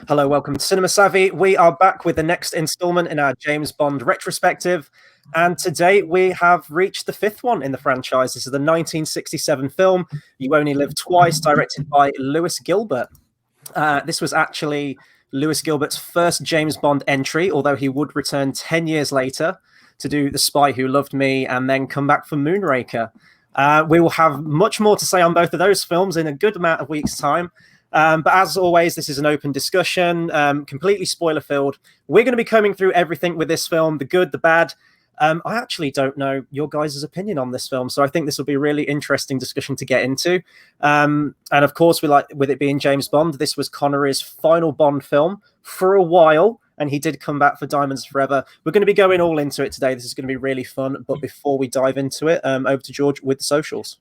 Hello, welcome to Cinema Savvy. We are back with the next installment in our James Bond retrospective. And today we have reached the fifth one in the franchise. This is the 1967 film, You Only Live Twice, directed by Lewis Gilbert. This was actually Lewis Gilbert's first James Bond entry, although he would return 10 years later to do The Spy Who Loved Me and then come back for Moonraker. We will have much more to say on both of those films in a good amount of weeks' time. But as always, this is an open discussion, completely spoiler-filled. We're going to be coming through everything with this film, the good, the bad. I actually don't know your guys' opinion on this film, so I think this will be a really interesting discussion to get into. And of course, with it being James Bond, this was Connery's final Bond film for a while, and he did come back for Diamonds Forever. We're going to be going all into it today. This is going to be really fun. But before we dive into it, over to George with the socials.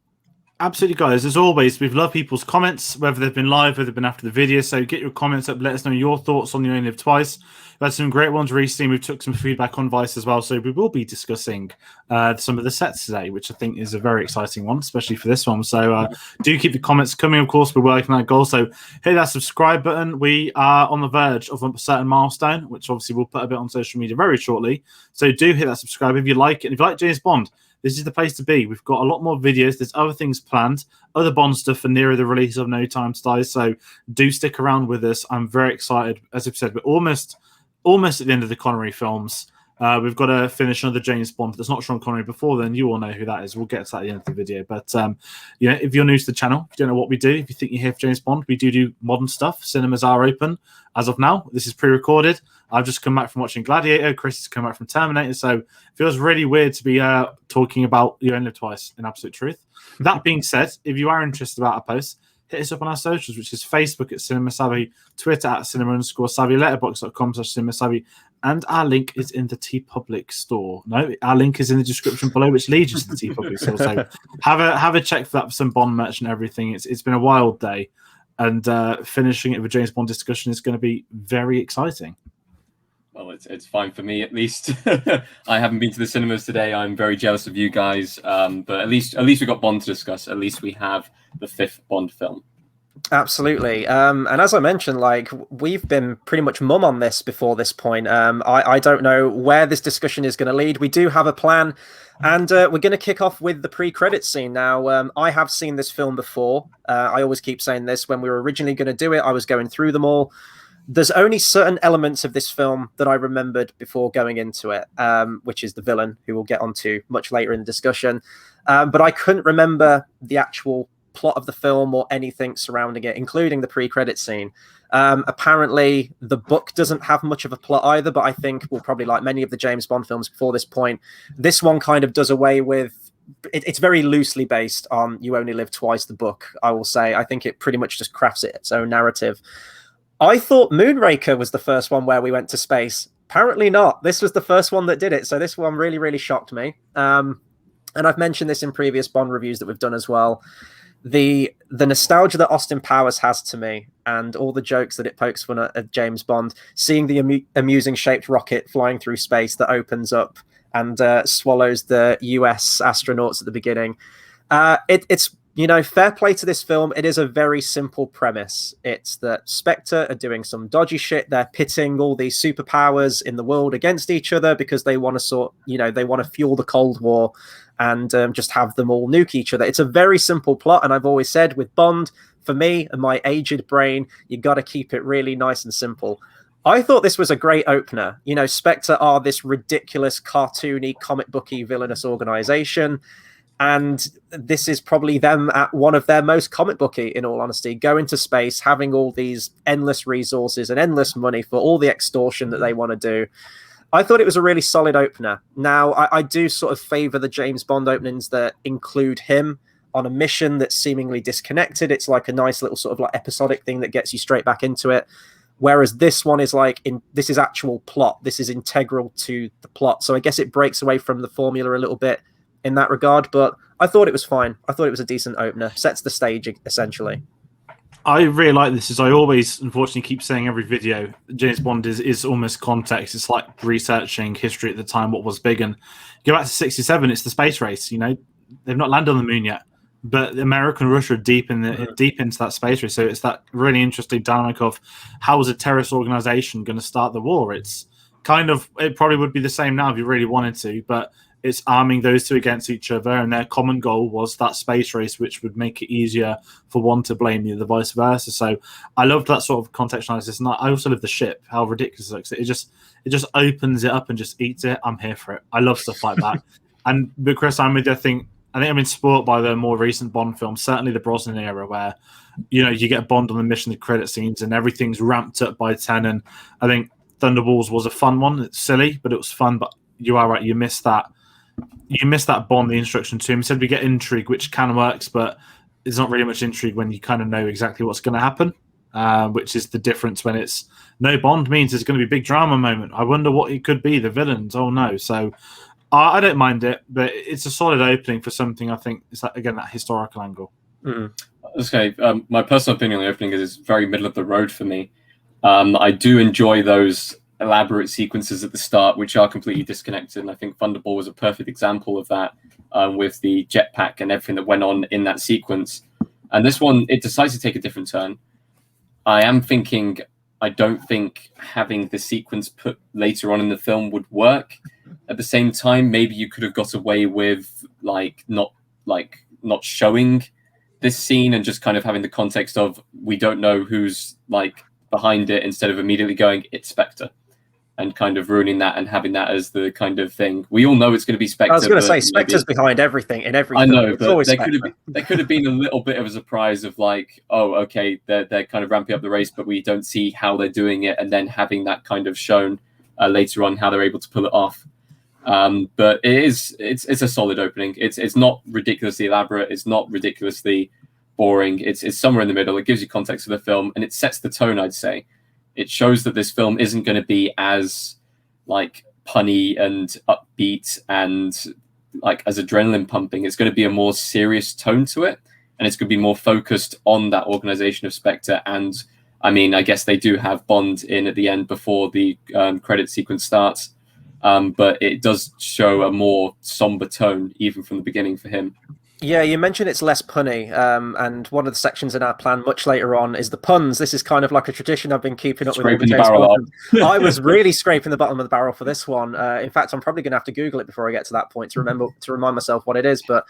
Absolutely, guys. As always, we've loved people's comments, whether they've been live, whether they've been after the video. So get your comments up. Let us know your thoughts on You Only Live Twice. We've had some great ones recently. We've took some feedback on Vice as well. So we will be discussing some of the sets today, which I think is a very exciting one, especially for this one. So do keep the comments coming. Of course, we're working on that goal. So hit that subscribe button. We are on the verge of a certain milestone, which obviously we'll put a bit on social media very shortly. So do hit that subscribe if you like it. And if you like James Bond, this is the place to be. We've got a lot more videos. There's other things planned, other Bond stuff for nearer the release of No Time to Die. So do stick around with us. I'm very excited. As I've said, we're almost at the end of the Connery films. We've got to finish another James Bond. There's not Sean Connery before then. You all know who that is. We'll get to that at the end of the video. But if you're new to the channel, if you don't know what we do, if you think you're here for James Bond, we do modern stuff. Cinemas are open as of now. This is pre-recorded. I've just come back from watching Gladiator. Chris has come back from Terminator. So it feels really weird to be talking about You Only Live Twice, in absolute truth. That being said, if you are interested about our posts, hit us up on our socials, which is Facebook at Cinema Savvy, Twitter at cinema_savvy, letterboxd.com/cinemasavvy, and our link is in the TeePublic store. No, our link is in the description below, which leads you to the TeePublic store. So have a check for that for some Bond merch and everything. It's been a wild day, and finishing it with James Bond discussion is going to be very exciting. Well, it's fine for me at least. I haven't been to the cinemas today. I'm very jealous of you guys. But at least we got Bond to discuss. At least we have the fifth Bond film. Absolutely. And as I mentioned, we've been pretty much mum on this before this point. I don't know where this discussion is going to lead. We do have a plan, and we're going to kick off with the pre-credits scene. Now, I have seen this film before. I always keep saying this. When we were originally going to do it, I was going through them all. There's only certain elements of this film that I remembered before going into it, which is the villain, who we'll get onto much later in the discussion. But I couldn't remember the actual plot of the film or anything surrounding it, including the pre-credit scene. Apparently, the book doesn't have much of a plot either, but I think, well, probably like many of the James Bond films before this point, this one kind of does away with... It's very loosely based on You Only Live Twice, the book, I will say. I think it pretty much just crafts its own narrative. I thought Moonraker was the first one where we went to space. Apparently not. This was the first one that did it. So this one really, really shocked me. And I've mentioned this in previous Bond reviews that we've done as well. The nostalgia that Austin Powers has to me, and all the jokes that it pokes fun at James Bond, seeing the amusing shaped rocket flying through space that opens up and swallows the US astronauts at the beginning. It's fair play to this film. It is a very simple premise. It's that Spectre are doing some dodgy shit. They're pitting all these superpowers in the world against each other because they want to they want to fuel the Cold War and just have them all nuke each other. It's a very simple plot. And I've always said with Bond, for me and my aged brain, you got to keep it really nice and simple. I thought this was a great opener. Spectre are this ridiculous, cartoony, comic booky, villainous organization. And this is probably them at one of their most comic booky, in all honesty, going to space, having all these endless resources and endless money for all the extortion that they want to do. I thought it was a really solid opener. Now, I do sort of favor the James Bond openings that include him on a mission that's seemingly disconnected. It's like a nice little sort of like episodic thing that gets you straight back into it. Whereas this one is this is actual plot. This is integral to the plot. So I guess it breaks away from the formula a little bit in that regard, but I thought it was fine. I thought it was a decent opener. Sets the stage, essentially. I really like this. As I always, unfortunately, keep saying every video, James Bond is almost context. It's like researching history at the time, what was big. And go back to 67, it's the space race. They've not landed on the moon yet. but America and Russia are deep into that space race. So it's that really interesting dynamic of how is a terrorist organization going to start the war? It's it probably would be the same now if you really wanted to, but it's arming those two against each other, and their common goal was that space race, which would make it easier for one to blame the other, vice versa. So I loved that sort of contextualized. And I also love the ship, how ridiculous it looks. It just opens it up and just eats it. I'm here for it. I love stuff like that. But Chris, I'm with you. I think I've been spoiled by the more recent Bond films, certainly the Brosnan era, where you get Bond on the mission, the credit scenes, and everything's ramped up by 10. And I think Thunderballs was a fun one. It's silly, but it was fun. But you are right. You missed that. You missed that Bond, the introduction to him. He said we get intrigue, which can works, but there's not really much intrigue when you kind of know exactly what's going to happen, which is the difference when it's no Bond means there's going to be a big drama moment. I wonder what it could be, the villains. Oh, no. So I don't mind it, but it's a solid opening for something I think is, again, that historical angle. Okay, my personal opinion on the opening is it's very middle of the road for me. I do enjoy those elaborate sequences at the start, which are completely disconnected. And I think Thunderball was a perfect example of that, with the jetpack and everything that went on in that sequence. And this one, it decides to take a different turn. I am thinking, I don't think having the sequence put later on in the film would work. At the same time, maybe you could have got away with not showing this scene and just kind of having the context of we don't know who's behind it, instead of immediately going it's Spectre, and kind of ruining that and having that as the kind of thing. We all know it's going to be Spectre. I was going to say Spectre's behind everything in every I film. know, but there could have been a little bit of a surprise of oh, okay, they're kind of ramping up the race, but we don't see how they're doing it, and then having that kind of shown later on how they're able to pull it off. But it's a solid opening. It's not ridiculously elaborate. It's not ridiculously boring. It's somewhere in the middle. It gives you context for the film, and it sets the tone, I'd say. It shows that this film isn't going to be as punny and upbeat and as adrenaline pumping. It's going to be a more serious tone to it, and it's going to be more focused on that organization of Spectre. And I mean, I guess they do have Bond in at the end before the credit sequence starts, but it does show a more somber tone even from the beginning for him. Yeah, you mentioned it's less punny, and one of the sections in our plan much later on is the puns. This is kind of like a tradition I've been keeping up with. Scraping the barrel up. I was really scraping the bottom of the barrel for this one. In fact, I'm probably going to have to Google it before I get to that point to remind myself what it is. But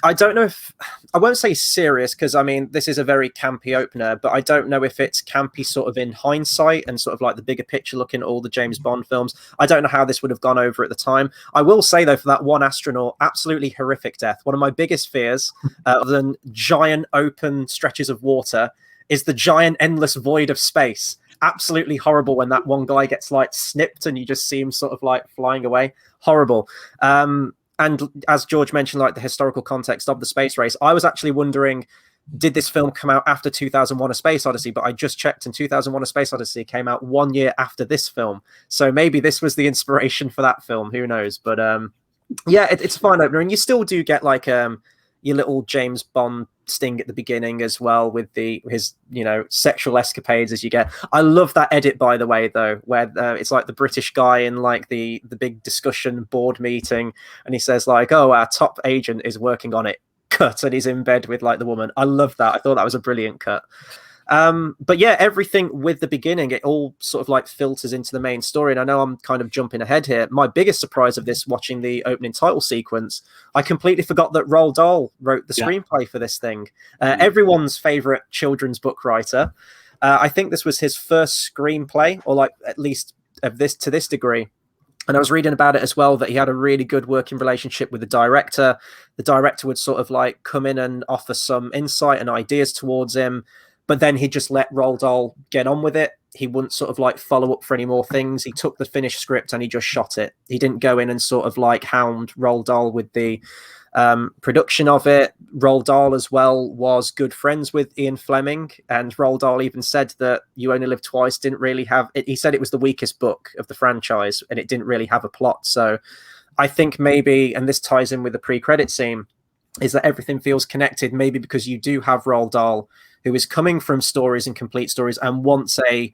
I don't know if I won't say serious, because I mean this is a very campy opener, but I don't know if it's campy sort of in hindsight and sort of the bigger picture, looking at all the James Bond films. I don't know how this would have gone over at the time. I will say though, for that one astronaut, absolutely horrific death. One of my biggest fears, other than giant open stretches of water, is the giant endless void of space. Absolutely horrible when that one guy gets snipped and you just see him sort of flying away. Horrible. And as George mentioned, the historical context of the space race, I was actually wondering, did this film come out after 2001: A Space Odyssey? But I just checked, and 2001: A Space Odyssey came out 1 year after this film. So maybe this was the inspiration for that film. Who knows? But yeah, it's a fine opener, and you still do get your little James Bond sting at the beginning as well, with his sexual escapades as you get. I love that edit, by the way, though, where it's the British guy in the big discussion board meeting, and he says oh, our top agent is working on it. Cut, and he's in bed with the woman. I love that. I thought that was a brilliant cut. But yeah, everything with the beginning, it all sort of filters into the main story. And I know I'm kind of jumping ahead here. My biggest surprise of this, watching the opening title sequence, I completely forgot that Roald Dahl wrote the screenplay for this thing. Everyone's favorite children's book writer. I think this was his first screenplay, or at least of this to this degree. And I was reading about it as well, that he had a really good working relationship with the director. The director would sort of come in and offer some insight and ideas towards him, but then he'd just let Roald Dahl get on with it. He wouldn't sort of follow up for any more things. He took the finished script and he just shot it. He didn't go in and sort of hound Roald Dahl with the production of it. Roald Dahl as well was good friends with Ian Fleming, and Roald Dahl even said that You Only Live Twice didn't really have it. He said it was the weakest book of the franchise and it didn't really have a plot. So I think maybe, and this ties in with the pre-credit scene, is that everything feels connected, maybe because you do have Roald Dahl, who is coming from stories and complete stories and wants a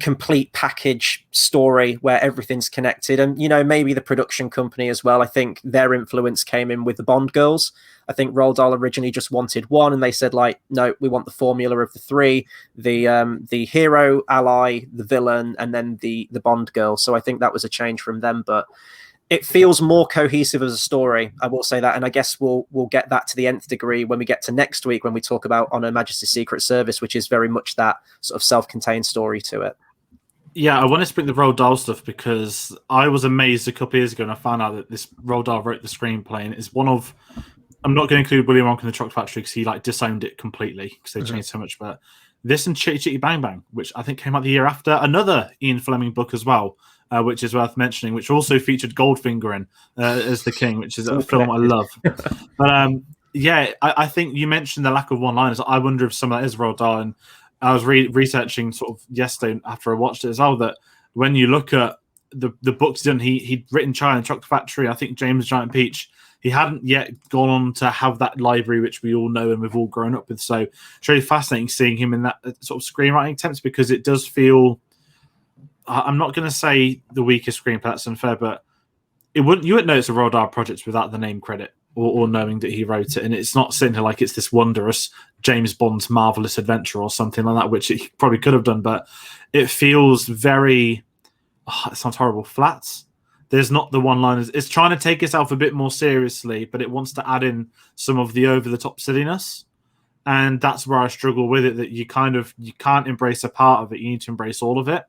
complete package story where everything's connected. And, you know, maybe the production company as well, I think their influence came in with the Bond girls. I think Roald Dahl originally just wanted one, and they said, like, no, we want the formula of the three, the hero, ally, the villain, and then the Bond girl. So I think that was a change from them, but it feels more cohesive as a story, I will say that. And I guess we'll get that to the nth degree when we get to next week, when we talk about On Her Majesty's Secret Service, which is very much that sort of self-contained story to it. Yeah, I want to speak the Roald Dahl stuff because I was amazed a couple of years ago and I found out that this Roald Dahl wrote the screenplay, and it's one of, I'm not going to include Willy Wonka and the Chocolate Factory because he like disowned it completely because they changed so much, but this and Chitty Chitty Bang Bang, which I think came out the year after, another Ian Fleming book as well, which is worth mentioning, which also featured Goldfinger in as the king, which is a film I love. But yeah, I think you mentioned the lack of one-liners. I wonder if some of that is Roald Dahl, and I was researching sort of yesterday after I watched it as well, that when you look at the books done, he'd written Charlie and the Chocolate Factory, I think James Giant Peach. He hadn't yet gone on to have that library, which we all know and we've all grown up with. So it's really fascinating seeing him in that sort of screenwriting attempts, because it does feel, I'm not going to say the weakest screenplay, that's unfair, but you wouldn't know it's a Roald Dahl project without the name credit or knowing that he wrote it. And it's not sitting here like it's this wondrous James Bond's marvelous adventure or something like that, which he probably could have done, but it feels very, it sounds horrible, flat. There's not the one-liners. It's trying to take itself a bit more seriously, but it wants to add in some of the over-the-top silliness. And that's where I struggle with it, that you can't embrace a part of it. You need to embrace all of it.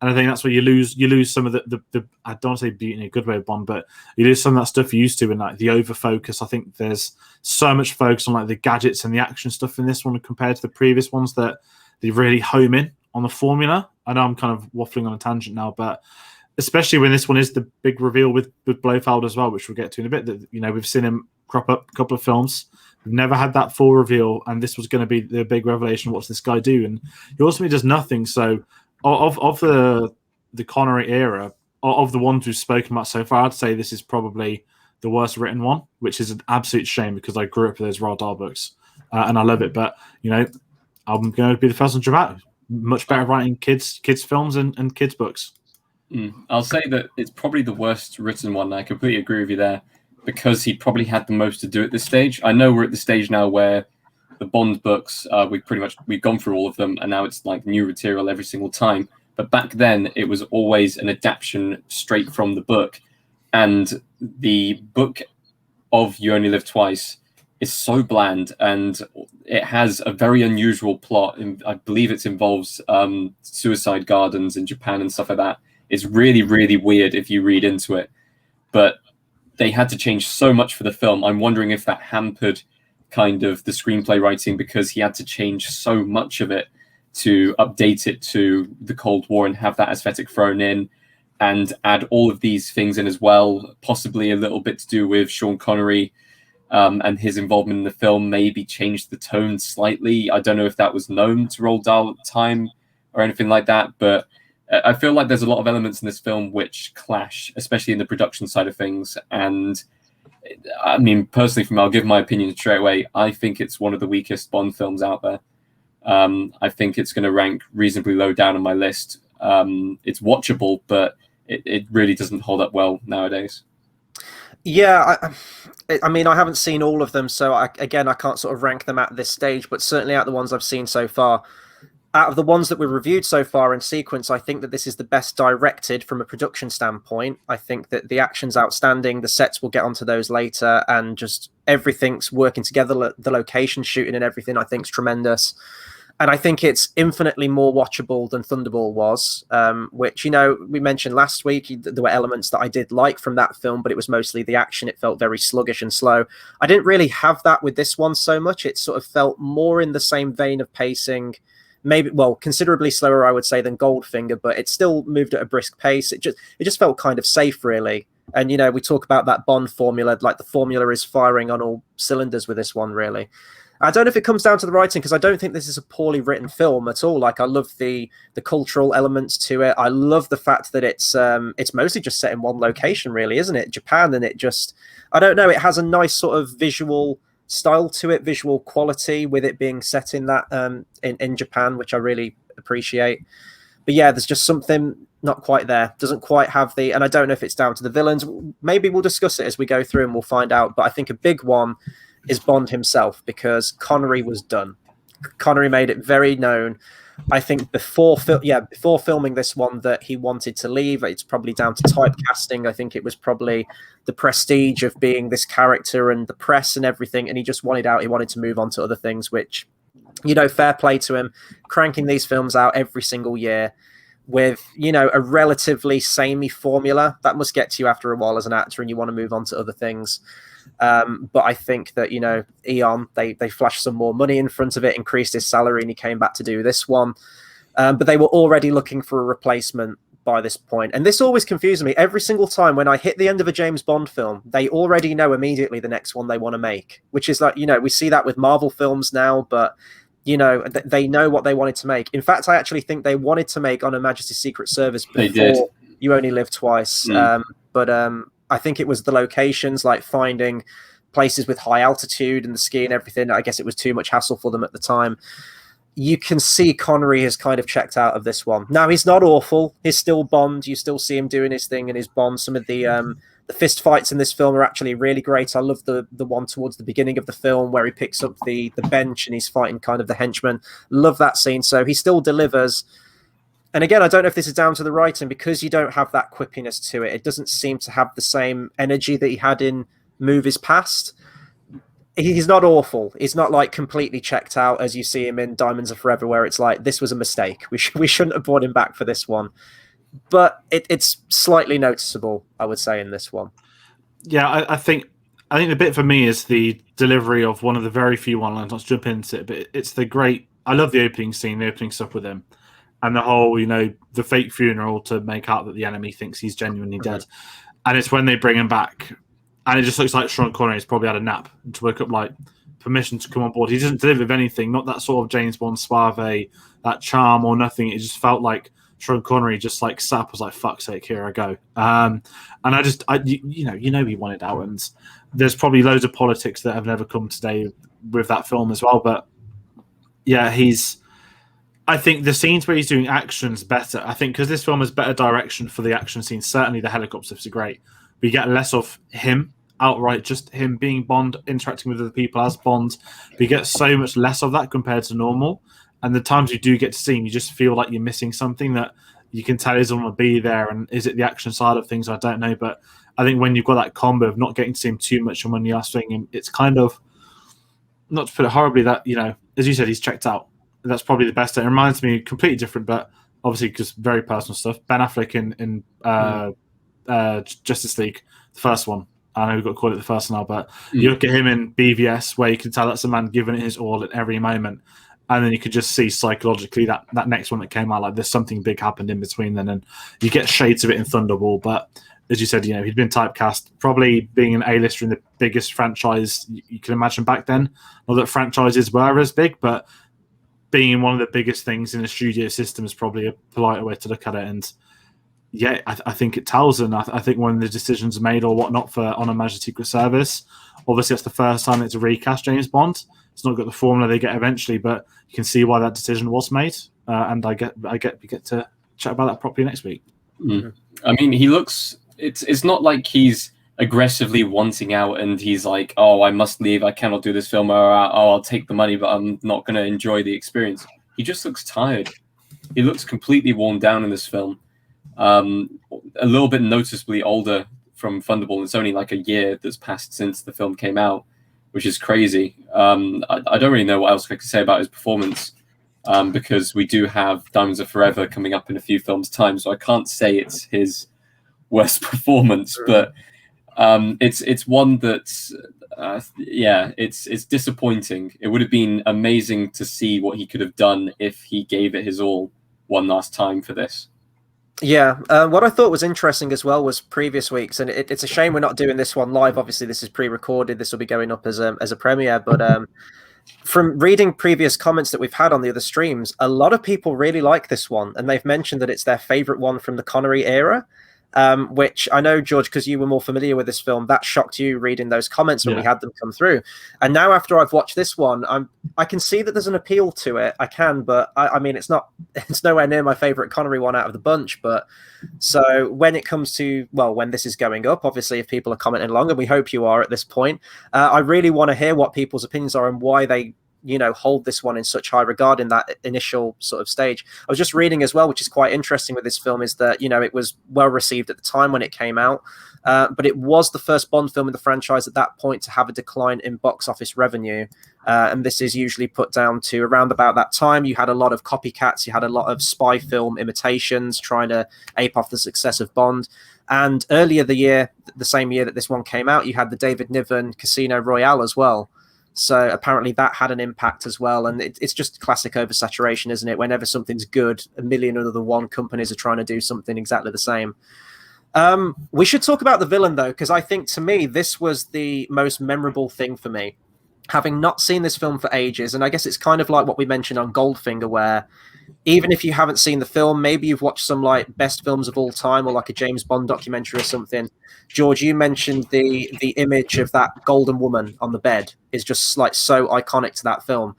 And I think that's where you lose some of the I don't want to say beauty in a good way of Bond, but you lose some of that stuff you used to in like the over focus. I think there's so much focus on like the gadgets and the action stuff in this one compared to the previous ones that they really home in on the formula. I know I'm kind of waffling on a tangent now, but especially when this one is the big reveal with Blofeld as well, which we'll get to in a bit, that, you know, we've seen him crop up a couple of films. We've never had that full reveal, and this was going to be the big revelation. What's this guy do? And he ultimately does nothing. So of the Connery era, of the ones we've spoken about so far, I'd say this is probably the worst written one, which is an absolute shame because I grew up with those Roald Dahl books and I love it. But, you know, I'm going to be the first one to dramatic. Much better writing kids films and kids books. I'll say that it's probably the worst written one. I completely agree with you there, because he probably had the most to do at this stage. I know we're at the stage now where the Bond books, we've gone through all of them, and now it's like new material every single time. But back then, it was always an adaptation straight from the book, and the book of You Only Live Twice is so bland, and it has a very unusual plot. I believe it involves suicide gardens in Japan and stuff like that. It's really, really weird if you read into it. But they had to change so much for the film. I'm wondering if that hampered kind of the screenplay writing, because he had to change so much of it to update it to the Cold War and have that aesthetic thrown in, and add all of these things in as well. Possibly a little bit to do with Sean Connery and his involvement in the film, maybe changed the tone slightly. I don't know if that was known to Roald Dahl at the time or anything like that, but I feel like there's a lot of elements in this film which clash, especially in the production side of things. And I mean, personally, I'll give my opinion straight away. I think it's one of the weakest Bond films out there. I think it's going to rank reasonably low down on my list. It's watchable, but it really doesn't hold up well nowadays. Yeah, I mean, I haven't seen all of them, so I can't sort of rank them at this stage, but certainly out of the ones I've seen so far, out of the ones that we've reviewed so far in sequence, I think that this is the best directed from a production standpoint. I think that the action's outstanding, the sets, we'll get onto those later, and just everything's working together, the location shooting and everything, I think is tremendous. And I think it's infinitely more watchable than Thunderball was, which, you know, we mentioned last week. There were elements that I did like from that film, but it was mostly the action. It felt very sluggish and slow. I didn't really have that with this one so much. It sort of felt more in the same vein of pacing, maybe, well, considerably slower, I would say, than Goldfinger, but it still moved at a brisk pace. It just felt kind of safe, really. And, you know, we talk about that Bond formula, like the formula is firing on all cylinders with this one, really. I don't know if it comes down to the writing, because I don't think this is a poorly written film at all. Like, I love the cultural elements to it. I love the fact that it's mostly just set in one location, really, isn't it? Japan, and it just, I don't know, it has a nice sort of visual style to it, visual quality, with it being set in that in Japan, which I really appreciate. But yeah, there's just something not quite there. Doesn't quite have the, and I don't know if it's down to the villains. Maybe we'll discuss it as we go through and we'll find out. But I think a big one is Bond himself, because Connery was done. Connery made it very known, I think, before filming this one, that he wanted to leave. It's probably down to typecasting. I think it was probably the prestige of being this character and the press and everything, and he just wanted out. He wanted to move on to other things, which, you know, fair play to him, cranking these films out every single year with, you know, a relatively samey formula. That must get to you after a while as an actor, and you want to move on to other things. But I think that, you know, Eon, they flashed some more money in front of it, increased his salary, and he came back to do this one. But they were already looking for a replacement by this point. And this always confuses me. Every single time when I hit the end of a James Bond film, they already know immediately the next one they want to make, which is like, you know, we see that with Marvel films now, but, you know, they know what they wanted to make. In fact, I actually think they wanted to make On Her Majesty's Secret Service before You Only Live Twice. But I think it was the locations, like finding places with high altitude and the ski and everything. I guess it was too much hassle for them at the time. You can see Connery has kind of checked out of this one. Now, he's not awful. He's still Bond. You still see him doing his thing and his Bond. Some of the fist fights in this film are actually really great. I love the one towards the beginning of the film where he picks up the bench and he's fighting kind of the henchman. Love that scene. So he still delivers. And again, I don't know if this is down to the writing, because you don't have that quippiness to it. It doesn't seem to have the same energy that he had in movies past. He's not awful. He's not like completely checked out as you see him in Diamonds Are Forever, where it's like, this was a mistake. We shouldn't have brought him back for this one. But it's slightly noticeable, I would say, in this one. Yeah, I think the bit for me is the delivery of one of the very few one-liners. Let's jump into it, but it's the great. I love the opening scene, the opening stuff with him, and the whole, you know, the fake funeral to make out that the enemy thinks he's genuinely dead, and it's when they bring him back. And it just looks like Sean Connery's probably had a nap and to wake up, like, permission to come on board. He doesn't deliver with anything, not that sort of James Bond suave, that charm or nothing. It just felt like Sean Connery just like sat up, was like, fuck's sake, here I go. And you know he wanted out. And there's probably loads of politics that have never come today with that film as well. But yeah, I think the scenes where he's doing action's better. I think because this film has better direction for the action scenes. Certainly the helicopters are great. We get less of him outright, just him being Bond, interacting with other people as Bond. We get so much less of that compared to normal. And the times you do get to see him, you just feel like you're missing something that you can tell isn't going to be there. And is it the action side of things? I don't know. But I think when you've got that combo of not getting to see him too much and when you are seeing him, it's kind of, not to put it horribly, that, you know, as you said, he's checked out. That's probably the best. It reminds me completely different, but obviously just very personal stuff. Ben Affleck in Justice League, the first one. I know we've got to call it the first now, but you look at him in BVS, where you can tell that's a man giving it his all at every moment, and then you could just see psychologically that next one that came out, like there's something big happened in between then, and you get shades of it in Thunderball. But as you said, you know, he'd been typecast, probably being an A-lister in the biggest franchise you can imagine back then. Not that franchises were as big, but being in one of the biggest things in the studio system is probably a politer way to look at it. And yeah, I think it tells, and I think when the decisions are made or whatnot for On Her Majesty's Secret Service, obviously that's the first time it's a recast James Bond. It's not got the formula they get eventually, but you can see why that decision was made. And we get to chat about that properly next week. I mean, he looks. It's not like he's aggressively wanting out and he's like, oh, I must leave, I cannot do this film, or oh, I'll take the money, but I'm not going to enjoy the experience. He just looks tired. He looks completely worn down in this film. A little bit noticeably older from Thunderball. It's only like a year that's passed since the film came out, which is crazy. I don't really know what else I could say about his performance, because we do have Diamonds Are Forever coming up in a few films' time, so I can't say it's his worst performance, but it's one that's it's disappointing. It would have been amazing to see what he could have done if he gave it his all one last time for this. Yeah, what I thought was interesting as well was previous weeks, and it's a shame we're not doing this one live. Obviously, this is pre-recorded. This will be going up as a premiere. But from reading previous comments that we've had on the other streams, a lot of people really like this one, and they've mentioned that it's their favorite one from the Connery era. which I know, George, because you were more familiar with this film, that shocked you reading those comments when we had them come through. And now after I've watched this one, I can see that there's an appeal to it. I can, but I mean, it's nowhere near my favorite Connery one out of the bunch. But so when it comes to, well, when this is going up, obviously, if people are commenting along, and we hope you are at this point, I really want to hear what people's opinions are and why they hold this one in such high regard in that initial sort of stage. I was just reading as well, which is quite interesting with this film, is that, it was well received at the time when it came out, but it was the first Bond film in the franchise at that point to have a decline in box office revenue. And this is usually put down to around about that time. You had a lot of copycats. You had a lot of spy film imitations trying to ape off the success of Bond. And earlier the same year that this one came out, you had the David Niven Casino Royale as well. So apparently that had an impact as well. And it's just classic oversaturation, isn't it? Whenever something's good, a million other one companies are trying to do something exactly the same. We should talk about the villain, though, because I think, to me, this was the most memorable thing for me. Having not seen this film for ages, and I guess it's kind of like what we mentioned on Goldfinger, where even if you haven't seen the film, maybe you've watched some like best films of all time or like a James Bond documentary or something. George, you mentioned the image of that golden woman on the bed is just like so iconic to that film.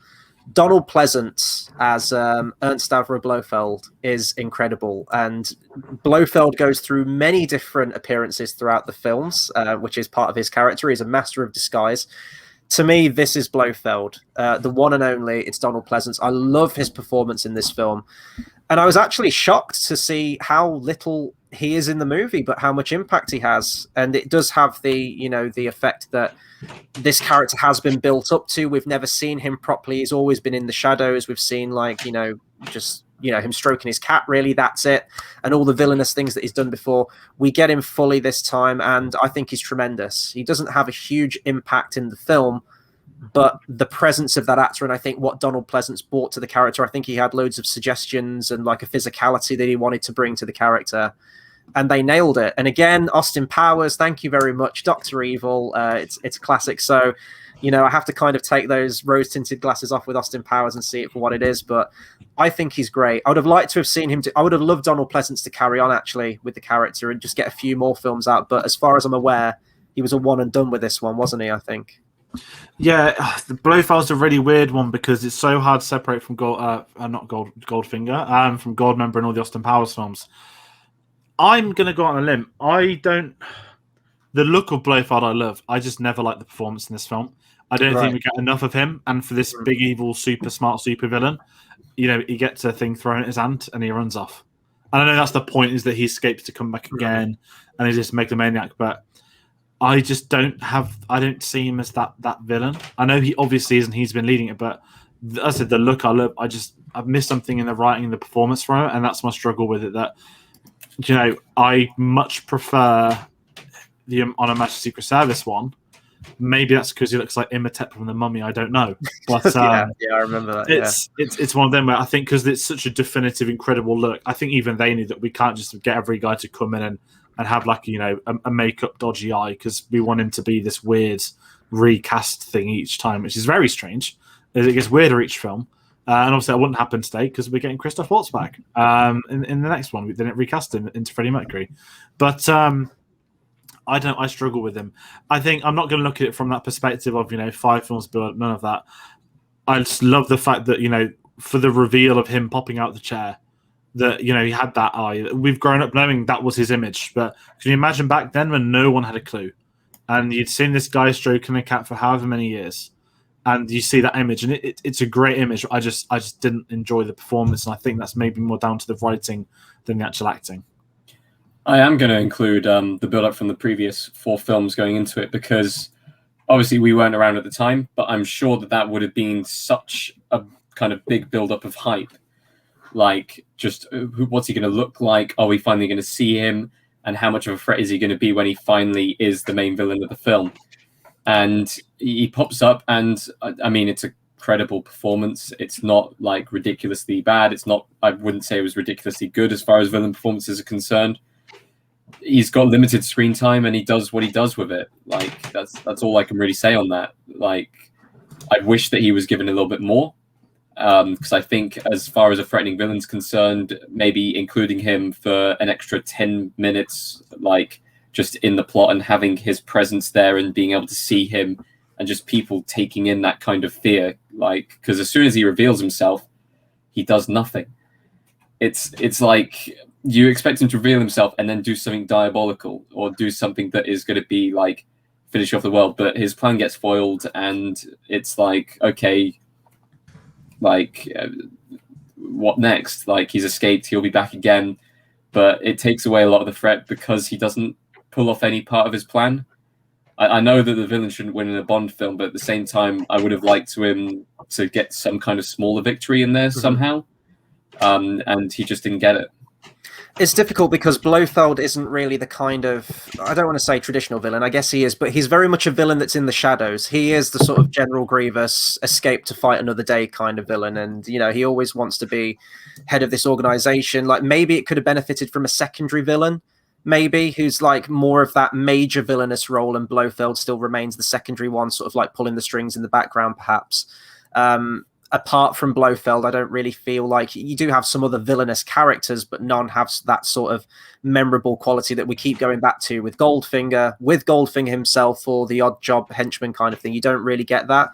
Donald Pleasance as Ernst Stavro Blofeld is incredible, and Blofeld goes through many different appearances throughout the films, which is part of his character. He's a master of disguise. To me, this is Blofeld, the one and only. It's Donald Pleasance. I love his performance in this film. And I was actually shocked to see how little he is in the movie, but how much impact he has. And it does have the effect that this character has been built up to. We've never seen him properly. He's always been in the shadows. We've seen him stroking his cat, really, that's it. And all the villainous things that he's done before. We get him fully this time, and I think he's tremendous. He doesn't have a huge impact in the film, but the presence of that actor, and I think what Donald Pleasance brought to the character, I think he had loads of suggestions and like a physicality that he wanted to bring to the character, and they nailed it. And again, Austin Powers, thank you very much. Dr. Evil, it's classic. So, I have to kind of take those rose-tinted glasses off with Austin Powers and see it for what it is, but I think he's great. I would have liked to have seen him I would have loved Donald Pleasance to carry on, actually, with the character and just get a few more films out, but as far as I'm aware, he was a one and done with this one, wasn't he, I think? Yeah, the Blofeld's a really weird one because it's so hard to separate from Goldfinger, from Goldmember and all the Austin Powers films. I'm going to go on a limb. The look of Blofeld I love. I just never like the performance in this film. I don't think we get enough of him. And for this big, evil, super smart, super villain, he gets a thing thrown at his hand and he runs off. And I know that's the point, is that he escapes to come back again and he's just megalomaniac. But I just don't see him as that villain. I know he obviously is and he's been leading it, but as I said, the look I love, I've missed something in the writing and the performance from it. And that's my struggle with it. That, I much prefer the On a Majesty's Secret Service one. Maybe that's because he looks like Imhotep from The Mummy. I don't know, but yeah, I remember that. It's one of them where I think because it's such a definitive, incredible look. I think even they knew that we can't just get every guy to come in and have like a makeup dodgy eye, because we want him to be this weird recast thing each time, which is very strange. It gets weirder each film. And obviously that wouldn't happen today because we're getting Christoph Waltz back in the next one. We didn't recast him into Freddie Mercury, but I struggle with him. I think I'm not going to look at it from that perspective of 5 films built, none of that. I just love the fact that for the reveal of him popping out the chair, that he had that eye. We've grown up knowing that was his image, but can you imagine back then when no one had a clue, and you'd seen this guy stroking a cat for however many years, and you see that image, and it's a great image. I just didn't enjoy the performance, and I think that's maybe more down to the writing than the actual acting. I am going to include the build-up from the previous 4 films going into it, because obviously we weren't around at the time, but I'm sure that would have been such a kind of big build-up of hype. Like, just what's he going to look like? Are we finally going to see him? And how much of a threat is he going to be when he finally is the main villain of the film? And he pops up, and I mean, it's a credible performance. It's not like ridiculously bad. It's not, I wouldn't say it was ridiculously good as far as villain performances are concerned. He's got limited screen time and he does what he does with it. Like, that's all I can really say on that. Like, I wish that he was given a little bit more. because I think as far as a threatening villain's concerned, maybe including him for an extra 10 minutes, like just in the plot and having his presence there and being able to see him and just people taking in that kind of fear, like, because as soon as he reveals himself, he does nothing. It's like you expect him to reveal himself and then do something diabolical or do something that is going to be like finish off the world, but his plan gets foiled and it's like, okay, like what next? Like, he's escaped, he'll be back again, but it takes away a lot of the threat because he doesn't pull off any part of his plan. I know that the villain shouldn't win in a Bond film, but at the same time, I would have liked him to get some kind of smaller victory in there somehow, and he just didn't get it. It's difficult because Blofeld isn't really the kind of, I don't want to say traditional villain, I guess he is, but he's very much a villain that's in the shadows. He is the sort of General Grievous, escape to fight another day kind of villain. And, you know, he always wants to be head of this organization. Like, maybe it could have benefited from a secondary villain, maybe, who's like more of that major villainous role, and Blofeld still remains the secondary one, sort of like pulling the strings in the background, perhaps. Apart from Blofeld, I don't really feel like you do have some other villainous characters, but none have that sort of memorable quality that we keep going back to with Goldfinger himself, or the odd job henchman kind of thing. You don't really get that.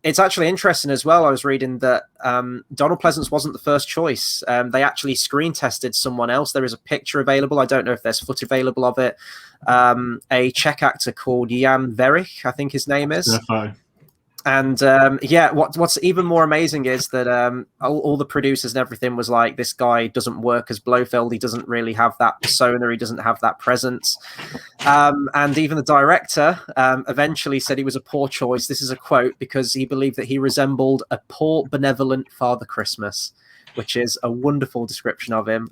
It's actually interesting as well. I was reading that Donald Pleasance wasn't the first choice. They actually screen tested someone else. There is a picture available. I don't know if there's footage available of it. A Czech actor called Jan Verich, I think his name is. Yeah. And what's even more amazing is that all the producers and everything was like, this guy doesn't work as Blofeld. He doesn't really have that persona. He doesn't have that presence. And even the director eventually said he was a poor choice. This is a quote, because he believed that he resembled a poor, benevolent Father Christmas, which is a wonderful description of him.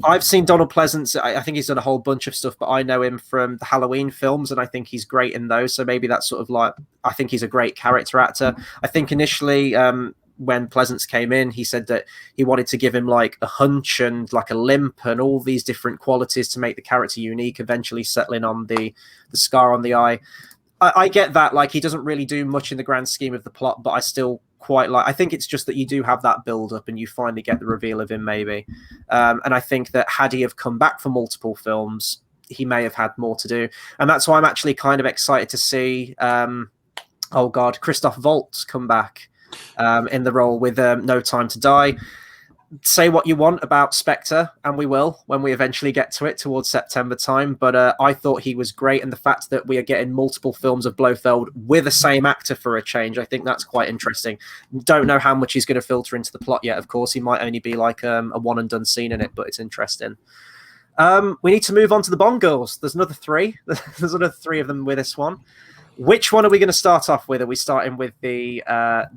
I've seen Donald Pleasance. I think he's done a whole bunch of stuff, but I know him from the Halloween films, and I think he's great in those. So maybe that's sort of like, I think he's a great character actor. I think initially when Pleasance came in, he said that he wanted to give him like a hunch and like a limp and all these different qualities to make the character unique, eventually settling on the scar on the eye. I get that, like, he doesn't really do much in the grand scheme of the plot, but I still quite like, I think it's just that you do have that build up and you finally get the reveal of him, maybe. And I think that had he have come back for multiple films, he may have had more to do. And that's why I'm actually kind of excited to see, Christoph Waltz come back in the role with No Time to Die. Say what you want about Spectre, and we will when we eventually get to it towards September time, but I thought he was great, and the fact that we are getting multiple films of Blofeld with the same actor for a change, I think that's quite interesting. Don't know how much he's going to filter into the plot yet. Of course, he might only be like a one and done scene in it, but it's interesting. We need to move on to the Bond girls. There's another three. There's another three of them with this one. Which one are we going to start off with? Are we starting with the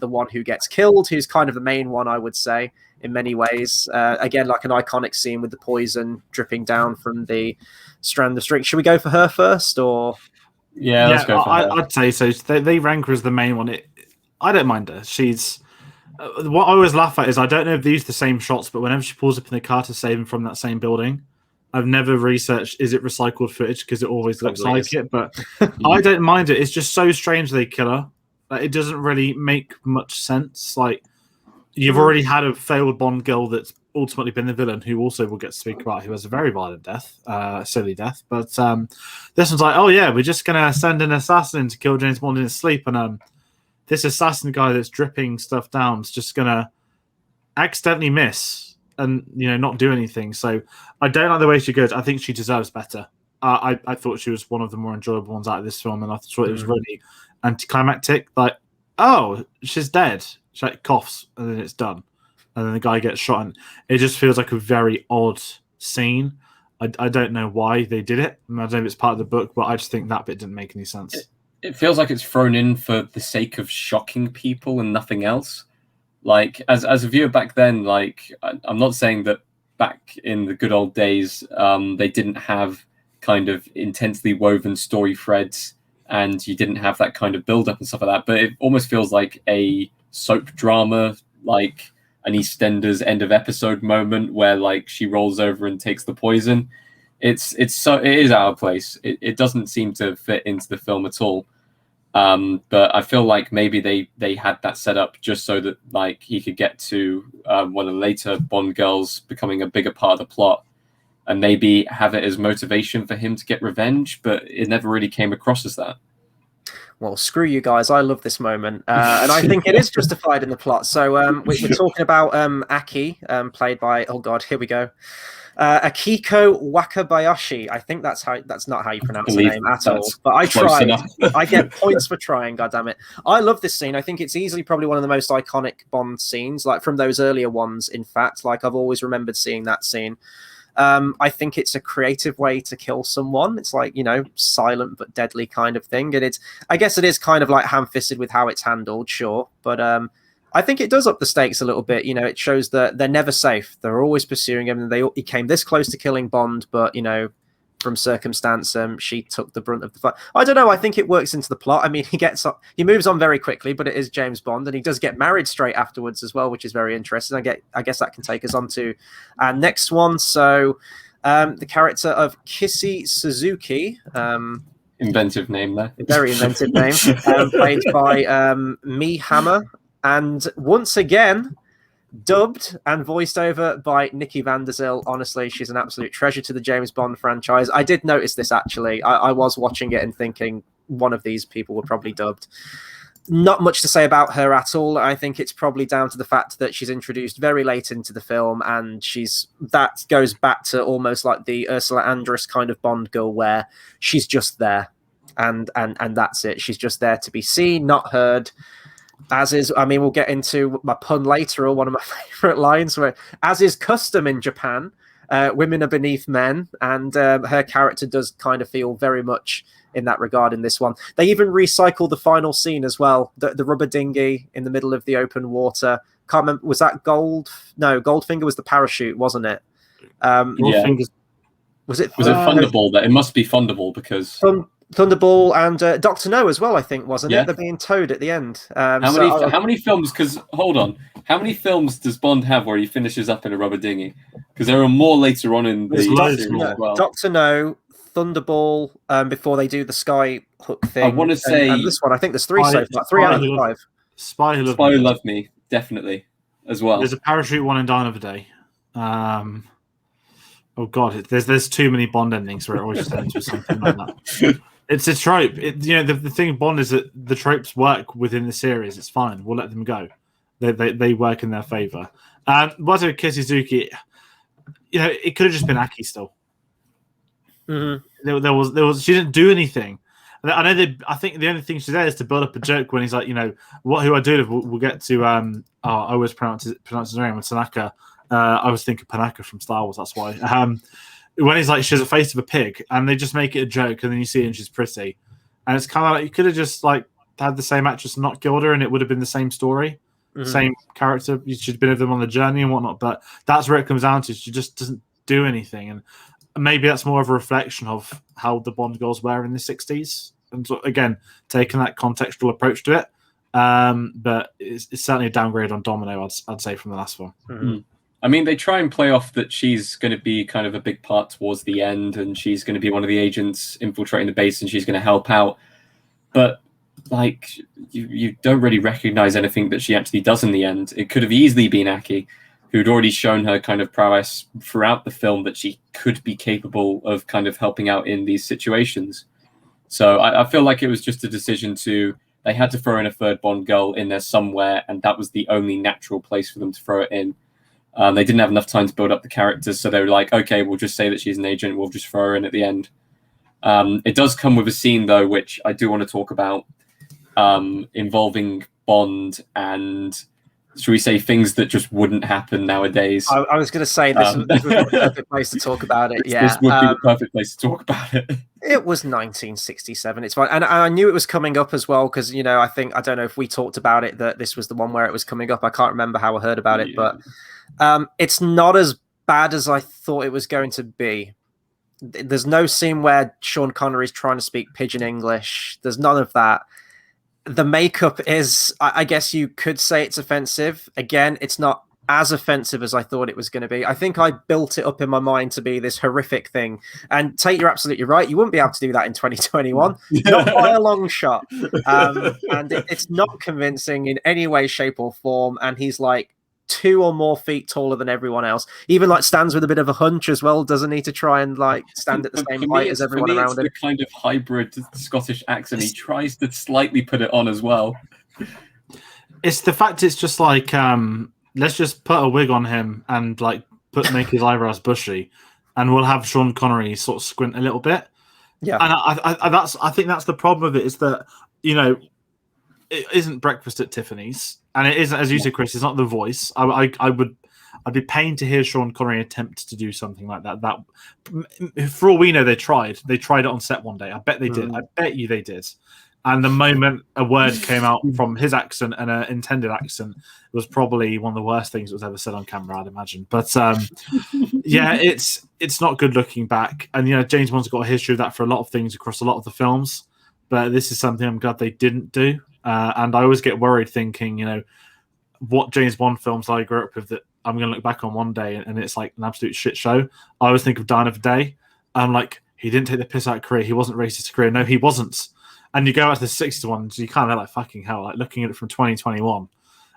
one who gets killed, who's kind of the main one, I would say, in many ways? Again, like an iconic scene with the poison dripping down from the strand of string. Should we go for her first, or? Yeah, let's go for her. I'd say so. They rank her as the main one. I don't mind her. She's what I always laugh at is, I don't know if they use the same shots, but whenever she pulls up in the car to save him from that same building, I've never researched, is it recycled footage? Because it always looks like it, but I don't mind it. It's just so strange they kill her. Like, it doesn't really make much sense. Like, you've already had a failed Bond girl that's ultimately been the villain, who also will get to speak about, who has a very violent death, silly death. But this one's like, oh yeah, we're just going to send an assassin to kill James Bond in his sleep. And this assassin guy that's dripping stuff down is just going to accidentally miss and, you know, not do anything. So I don't like the way she goes. I think she deserves better. I thought she was one of the more enjoyable ones out of this film, and I thought it was really anticlimactic. Like, oh, she's dead. She like coughs, and then it's done, and then the guy gets shot, and it just feels like a very odd scene. I don't know why they did it. I don't know if it's part of the book, but I just think that bit didn't make any sense. It feels like it's thrown in for the sake of shocking people and nothing else. Like, as a viewer back then, like, I'm not saying that back in the good old days, they didn't have kind of intensely woven story threads, and you didn't have that kind of build-up and stuff like that, but it almost feels like a soap drama, like an EastEnders end of episode moment where, like, she rolls over and takes the poison. It is out of place. It doesn't seem to fit into the film at all. But I feel like maybe they had that set up just so that like he could get to one of the later Bond girls becoming a bigger part of the plot, and maybe have it as motivation for him to get revenge. But it never really came across as that. Well, screw you guys. I love this moment. And I think it is justified in the plot. So we're talking about Aki, played by, oh God, here we go. Akiko Wakabayashi. I think that's not how you pronounce the name at all. But I tried. I get points for trying, goddammit. I love this scene. I think it's easily probably one of the most iconic Bond scenes, like from those earlier ones, in fact. Like I've always remembered seeing that scene. I think it's a creative way to kill someone. It's like, you know, silent but deadly kind of thing. And I guess it is kind of like ham-fisted with how it's handled, sure. But I think it does up the stakes a little bit. You know, it shows that they're never safe. They're always pursuing him. And he came this close to killing Bond, but, you know, from circumstance, she took the brunt of the fight. I don't know. I think it works into the plot. I mean, he moves on very quickly, but it is James Bond, and he does get married straight afterwards as well, which is very interesting. I guess that can take us on to our next one. So, the character of Kissy Suzuki, inventive name there, very inventive name, played by Mee Hammer, and once again, dubbed and voiced over by Nikki van der Zyl. Honestly, she's an absolute treasure to the James Bond franchise. I did notice this, actually. I was watching it and thinking one of these people were probably dubbed. Not much to say about her at all. I think it's probably down to the fact that she's introduced very late into the film, and that goes back to almost like the Ursula Andress kind of Bond girl, where she's just there, and that's it. She's just there to be seen, not heard. As is, I mean, we'll get into my pun later, or one of my favorite lines, where, as is custom in Japan, women are beneath men, and her character does kind of feel very much in that regard in this one. They even recycle the final scene as well, the rubber dinghy in the middle of the open water. Can't remember, was that Gold? No, Goldfinger was the parachute, wasn't it? Yeah. Was it Thunderball? That it must be Thunderball because. Thunderball and Dr. No as well, I think, wasn't it? They're being towed at the end. How many films? Because hold on, how many films does Bond have where he finishes up in a rubber dinghy? Because there are more later on in the series as well. Dr. No, Thunderball, before they do the sky hook thing. I want to say and this one. I think there's three so far. 3 out of 5. Spy Who Loved Me, definitely as well. There's a parachute one in Die Another Day. Oh God, there's too many Bond endings where it always just ends with something like that. It's a trope. The thing with Bond is that the tropes work within the series. It's fine. We'll let them go. They work in their favor. And what about Kisuki? It could have just been Aki still. Mm-hmm. There was. She didn't do anything. I know. I think the only thing she did is to build up a joke when he's like, who I do. We'll get to. I always pronounce his name with Tanaka. I was thinking Panaka from Star Wars. That's why. When he's like, she has a face of a pig, and they just make it a joke, and then you see her and she's pretty, and it's kind of like you could have just like had the same actress and not killed her, and it would have been the same story, same character. She'd been with them on the journey and whatnot. But that's where it comes down to. She just doesn't do anything, and maybe that's more of a reflection of how the Bond girls were in the '60s, and so, again, taking that contextual approach to it. But it's certainly a downgrade on Domino, I'd say, from the last one. Mm-hmm. I mean, they try and play off that she's going to be kind of a big part towards the end, and she's going to be one of the agents infiltrating the base, and she's going to help out. But like, you don't really recognize anything that she actually does in the end. It could have easily been Aki, who'd already shown her kind of prowess throughout the film that she could be capable of kind of helping out in these situations. So I feel like it was just a decision they had to throw in a third Bond girl in there somewhere, and that was the only natural place for them to throw it in. They didn't have enough time to build up the characters, so they were like, okay, we'll just say that she's an agent, we'll just throw her in at the end. It does come with a scene, though, which I do want to talk about, involving Bond and, should we say, things that just wouldn't happen nowadays. I was going to say, this was the perfect place to talk about it. Yeah, this would be the perfect place to talk about it. It was 1967. It's fine. And I knew it was coming up as well, because, I don't know if we talked about it, that this was the one where it was coming up. I can't remember how I heard about it, but it's not as bad as I thought it was going to be. There's no scene where Sean Connery is trying to speak pidgin English. There's none of that. The makeup is, I guess you could say it's offensive. Again, it's not as offensive as I thought it was going to be. I think I built it up in my mind to be this horrific thing. And Tate, you're absolutely right. You wouldn't be able to do that in 2021, not by a long shot. And it's not convincing in any way, shape, or form. And he's like 2 or more feet taller than everyone else. Even like stands with a bit of a hunch as well. Doesn't need to try and like stand at the same height as everyone around him. It's the kind of hybrid Scottish accent. He tries to slightly put it on as well. It's the fact it's just like let's just put a wig on him and like make his eyebrows bushy, and we'll have Sean Connery sort of squint a little bit. Yeah, and I think that's the problem with it, is that, you know, it isn't Breakfast at Tiffany's, and it isn't, as you said, Chris, it's not The Voice. I'd be pained to hear Sean Connery attempt to do something like that. That, for all we know, they tried it on set one day. I bet they did. I bet you they did. And the moment a word came out from his accent and an intended accent, it was probably one of the worst things that was ever said on camera, I'd imagine. But yeah, it's not good looking back. And, you know, James Bond's got a history of that for a lot of things across a lot of the films. But this is something I'm glad they didn't do. And I always get worried thinking, you know, what James Bond films I grew up with that I'm going to look back on one day and it's like an absolute shit show. I always think of Die Another Day. I'm like, he didn't take the piss out of Korea. He wasn't racist to Korea. No, he wasn't. And you go out to the 60s ones, you kind of like, fucking hell, like looking at it from 2021,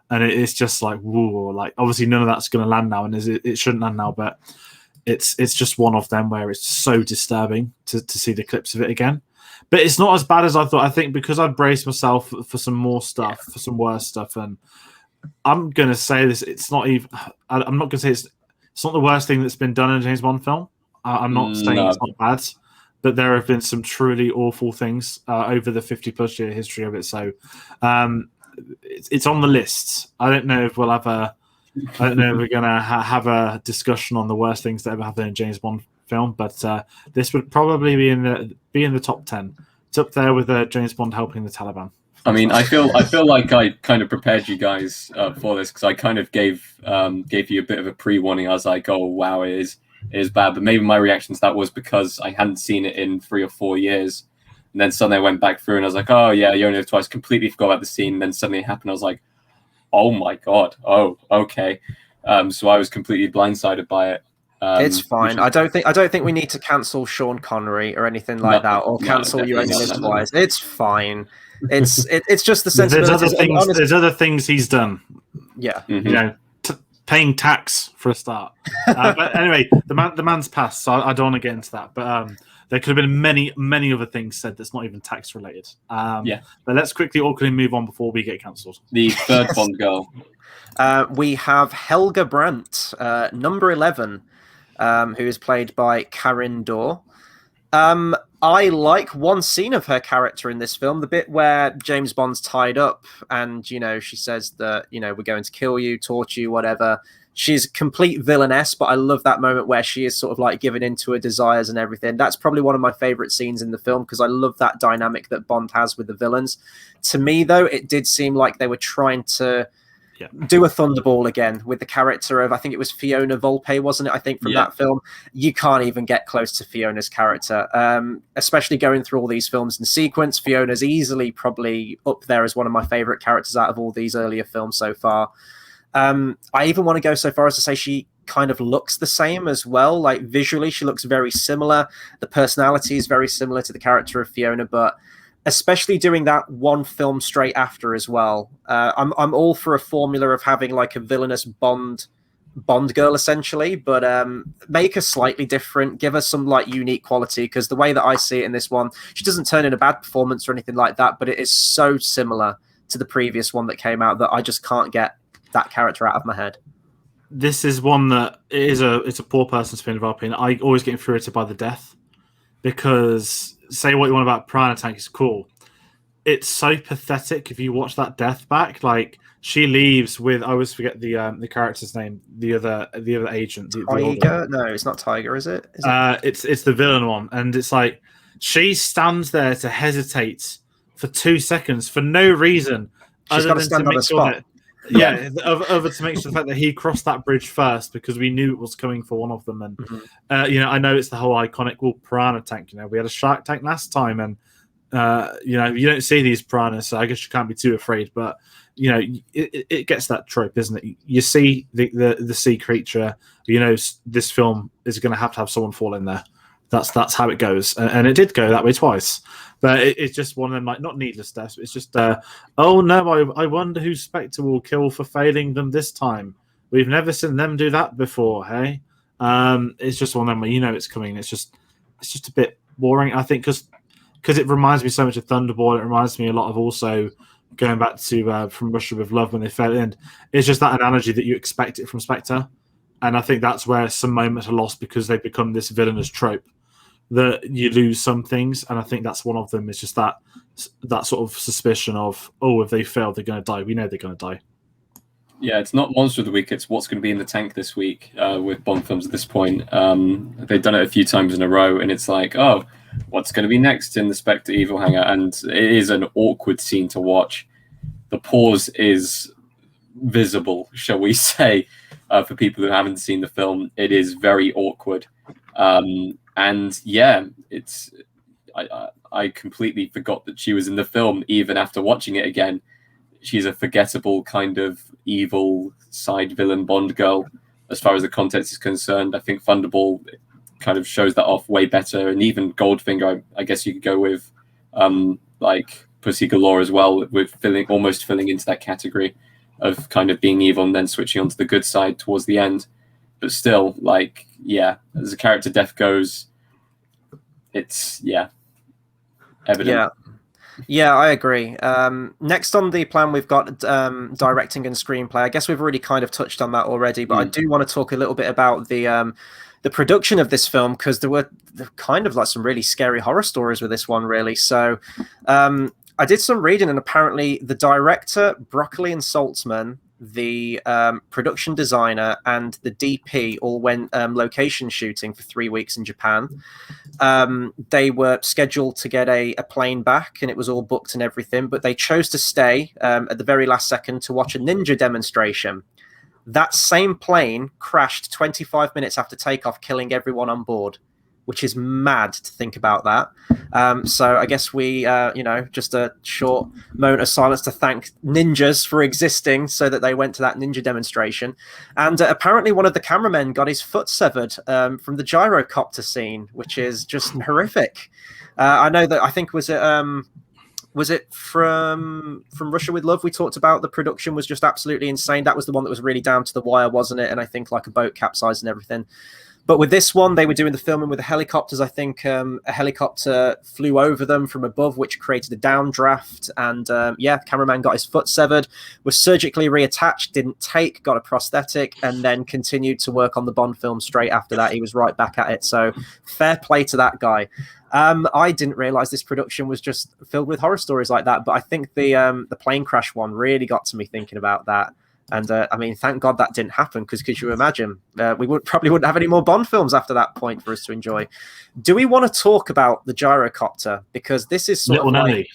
and it's just like, whoa, like obviously none of that's going to land now, and it shouldn't land now, but it's just one of them where it's so disturbing to see the clips of it again. But it's not as bad as I thought. I think because I braced myself for some more stuff, for some worse stuff, and I'm going to say this, it's not even, I'm not going to say it's not the worst thing that's been done in a James Bond film. I'm not saying it's not bad. But there have been some truly awful things over the 50-plus year history of it. So it's on the list. I don't know if we'll have I don't know if we're going to have a discussion on the worst things that ever happened in a James Bond film. But this would probably be in the top 10. It's up there with James Bond helping the Taliban. I mean, I feel like I kind of prepared you guys for this, because I kind of gave you a bit of a pre-warning. I was like, oh wow, it is bad, but maybe my reaction to that was because I hadn't seen it in 3 or 4 years, and then suddenly I went back through and I was like, oh yeah, You Only Live Twice, completely forgot about the scene, and then suddenly it happened. I was like, oh my god, oh okay. So I was completely blindsided by it. It's fine. I don't think we need to cancel Sean Connery or anything like that, or cancel You Only Live Twice. It's fine. It's just the sensibility. There's other things he's done. Yeah, you know. Paying tax for a start. But anyway, the man's passed, so I don't want to get into that. But there could have been many other things said that's not even tax related. Yeah. But let's quickly awkwardly move on before we get cancelled. The third Bond girl. We have Helga Brandt, number 11, who is played by Karen Dorr. I like one scene of her character in this film, the bit where James Bond's tied up and, you know, she says that, you know, we're going to kill you, torture you, whatever. She's complete villainess, but I love that moment where she is sort of like giving into her desires and everything. That's probably one of my favorite scenes in the film, because I love that dynamic that Bond has with the villains. To me, though, it did seem like they were trying to do a Thunderball again with the character of, I think it was Fiona Volpe, wasn't it? I think from that film. You can't even get close to Fiona's character, especially going through all these films in sequence. Fiona's easily probably up there as one of my favorite characters out of all these earlier films so far. I even want to go so far as to say she kind of looks the same as well. Like visually, she looks very similar. The personality is very similar to the character of Fiona, but especially doing that one film straight after as well. I'm all for a formula of having like a villainous Bond girl essentially, but make her slightly different, give her some like unique quality, because the way that I see it in this one, she doesn't turn in a bad performance or anything like that, but it is so similar to the previous one that came out that I just can't get that character out of my head. This is one that it's a poor person's opinion, of our opinion. I always get infuriated by the death, because say what you want about Piranha Tank, is cool. It's so pathetic if you watch that death back. Like she leaves with, I always forget the character's name, the other agent. Tiger? No, it's not Tiger, is it? It's the villain one, and it's like she stands there to hesitate for 2 seconds for no reason. She's got to stand on the spot. Over to make sure the fact that he crossed that bridge first, because we knew it was coming for one of them. And you know, I know it's the whole iconic Piranha Tank. You know, we had a Shark Tank last time, and You know, you don't see these piranhas, so I guess you can't be too afraid. But you know, it gets that trope, isn't it? You see the sea creature. You know, this film is going to have someone fall in there. That's how it goes, and it did go that way twice. But it's just one of them, like, not needless deaths. It's just, oh no, I wonder who Spectre will kill for failing them this time. We've never seen them do that before, hey? It's just one of them where you know it's coming. It's just a bit boring, I think, because it reminds me so much of Thunderball. It reminds me a lot of also going back to From Russia with Love when they fell in. It's just that analogy that you expect it from Spectre, and I think that's where some moments are lost because they become this villainous trope that you lose some things, and I think that's one of them. Is just that sort of suspicion of, oh, if they fail, they're going to die. We know they're going to die. Yeah, it's not Monster of the Week, it's what's going to be in the tank this week with Bond films at this point. They've done it a few times in a row, and it's like, oh, what's going to be next in the Spectre Evil Hangar? And it is an awkward scene to watch. The pause is visible, shall we say, for people who haven't seen the film. It is very awkward. And yeah, it's I completely forgot that she was in the film even after watching it again. She's a forgettable kind of evil side villain Bond girl as far as the context is concerned. I think Thunderball kind of shows that off way better, and even Goldfinger, I guess you could go with like Pussy Galore as well, with almost filling into that category of kind of being evil and then switching onto the good side towards the end. But still, like, yeah, as a character death goes, it's evident. Yeah, I agree. Next on the plan, we've got directing and screenplay. I guess we've already kind of touched on that already, but I do want to talk a little bit about the production of this film, because there were kind of like some really scary horror stories with this one, really. So I did some reading, and apparently the director, Broccoli and Saltzman, the production designer, and the DP all went location shooting for 3 weeks in Japan. They were scheduled to get a plane back, and it was all booked and everything, but they chose to stay at the very last second to watch a ninja demonstration. That same plane crashed 25 minutes after takeoff, killing everyone on board, which is mad to think about that. So I guess we, just a short moment of silence to thank ninjas for existing, so that they went to that ninja demonstration. And apparently one of the cameramen got his foot severed from the gyrocopter scene, which is just horrific. I know that, I think, was it from Russia with Love? We talked about the production was just absolutely insane. That was the one that was really down to the wire, wasn't it? And I think like a boat capsized and everything. But with this one, they were doing the filming with the helicopters. I think a helicopter flew over them from above, which created a downdraft. And the cameraman got his foot severed, was surgically reattached, didn't take, got a prosthetic, and then continued to work on the Bond film straight after that. He was right back at it. So fair play to that guy. I didn't realize this production was just filled with horror stories like that. But I think the plane crash one really got to me thinking about that. And I mean, thank God that didn't happen, because could you imagine? We probably wouldn't have any more Bond films after that point for us to enjoy. Do we want to talk about the gyrocopter? Because this is sort of like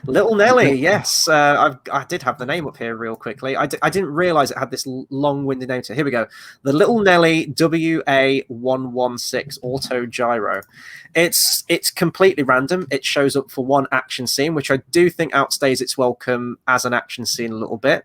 Little Nelly, yes. I did have the name up here real quickly. I didn't realize it had this long-winded name to it. Here we go. The Little Nelly WA116 Auto Gyro. It's completely random. It shows up for one action scene, which I do think outstays its welcome as an action scene a little bit.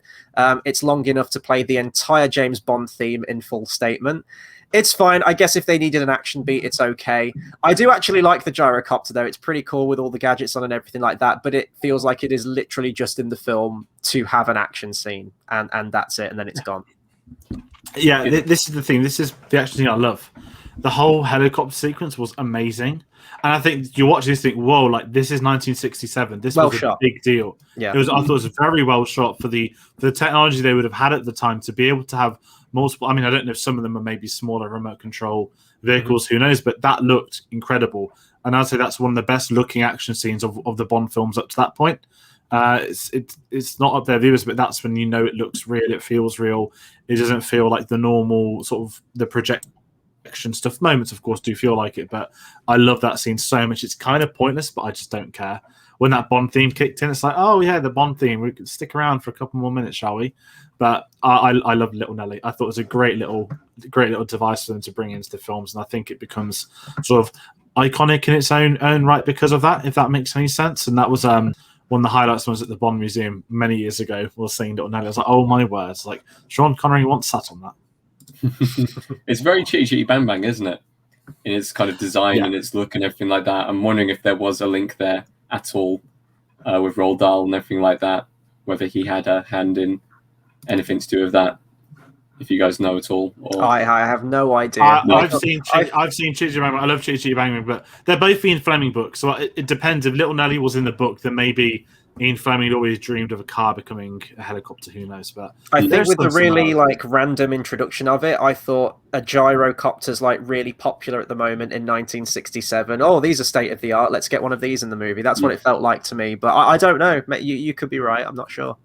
It's long enough to play the entire James Bond theme in full statement. It's fine. I guess if they needed an action beat, it's okay. I do actually like the gyrocopter, though. It's pretty cool with all the gadgets on and everything like that, but it feels like it is literally just in the film to have an action scene, and that's it, and then it's gone. Yeah, this is the thing. This is the action scene I love. The whole helicopter sequence was amazing. And I think you watch this, think, whoa, like this is 1967. This was a big deal. Yeah, I thought it was very well shot for the technology they would have had at the time to be able to have multiple. I mean, I don't know if some of them are maybe smaller remote control vehicles, who knows, but that looked incredible. And I'd say that's one of the best looking action scenes of the Bond films up to that point. It's not up there, viewers, but that's when you know it looks real, it feels real. It doesn't feel like the normal sort of the projection stuff. Moments, of course, do feel like it, but I love that scene so much. It's kind of pointless, but I just don't care. When that Bond theme kicked in, it's like, oh yeah, the Bond theme. We can stick around for a couple more minutes, shall we? But I love Little Nelly. I thought it was a great little device for them to bring into the films, and I think it becomes sort of. iconic in its own right because of that, if that makes any sense. And that was one of the highlights was at the Bond Museum many years ago. Was seeing Little Nelly. I was like, oh my words! Like Sean Connery once sat on that. It's very Chitty Chitty Bang Bang, isn't it? In its kind of design and its look and everything like that. I'm wondering if there was a link there at all with Roald Dahl and everything like that. Whether he had a hand in anything to do with that. If you guys know at all, or... I have no idea. I've seen Chitty Chitty Bang Bang. I love Chitty Chitty Bang Bang, but they're both Ian Fleming books, so it depends. If Little Nelly was in the book, then maybe Ian Fleming always dreamed of a car becoming a helicopter. Who knows? But I think with the really like random introduction of it, I thought a gyrocopter's like really popular at the moment in 1967. Oh, these are state of the art. Let's get one of these in the movie. That's what it felt like to me. But I don't know. You could be right. I'm not sure.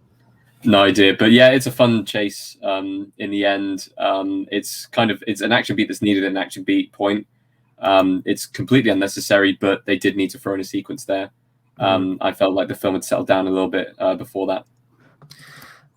No idea, but yeah, it's a fun chase. In the end, it's an action beat that's needed at an action beat point. It's completely unnecessary, but they did need to throw in a sequence there. I felt like the film had settled down a little bit before that.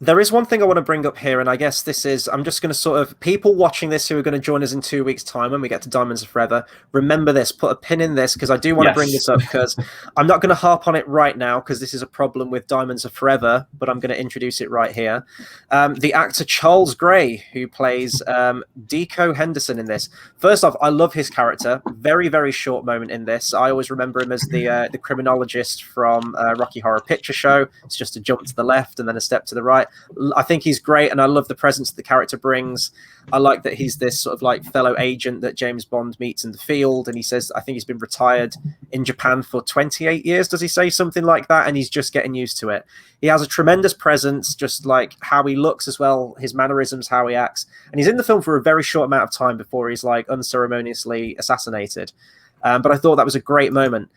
There is one thing I want to bring up here, and I guess this is, I'm just going to sort of, people watching this who are going to join us in 2 weeks' time when we get to Diamonds Are Forever, remember this, put a pin in this, because I do want to bring this up, because I'm not going to harp on it right now, because this is a problem with Diamonds Are Forever, but I'm going to introduce it right here. The actor Charles Gray, who plays Deco Henderson in this. First off, I love his character. Very, very short moment in this. I always remember him as the criminologist from Rocky Horror Picture Show. It's just a jump to the left and then a step to the right. I think he's great, and I love the presence the character brings. I like that he's this sort of like fellow agent that James Bond meets in the field, and he says, I think he's been retired in Japan for 28 years. Does he say something like that? And he's just getting used to it. He has a tremendous presence, just like how he looks as well, his mannerisms, how he acts. And he's in the film for a very short amount of time before he's like unceremoniously assassinated. But I thought that was a great moment.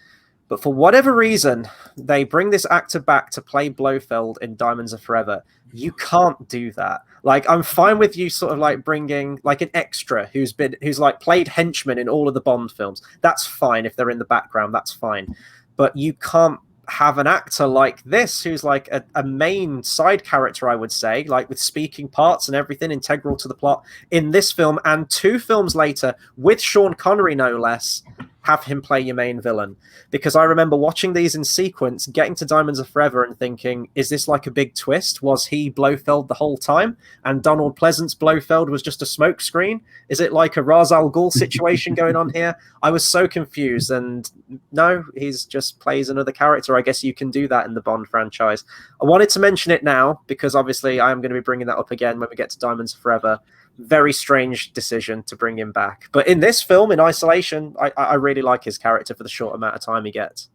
But for whatever reason, they bring this actor back to play Blofeld in Diamonds Are Forever. You can't do that. Like, I'm fine with you sort of like bringing like an extra who's like played henchman in all of the Bond films. That's fine if they're in the background. That's fine. But you can't have an actor like this who's like a main side character, I would say, like with speaking parts and everything integral to the plot in this film, and 2 films later with Sean Connery, no less, have him play your main villain. Because I remember watching these in sequence, getting to Diamonds Are Forever and thinking, is this like a big twist? Was he Blofeld the whole time? And Donald Pleasant's Blofeld was just a smokescreen? Is it like a Ra's al Ghul situation going on here? I was so confused. And no, he's just plays another character. I guess you can do that in the Bond franchise. I wanted to mention it now because obviously I am going to be bringing that up again when we get to Diamonds Are Forever. Very strange decision to bring him back. But in this film, in isolation, I really like his character for the short amount of time he gets.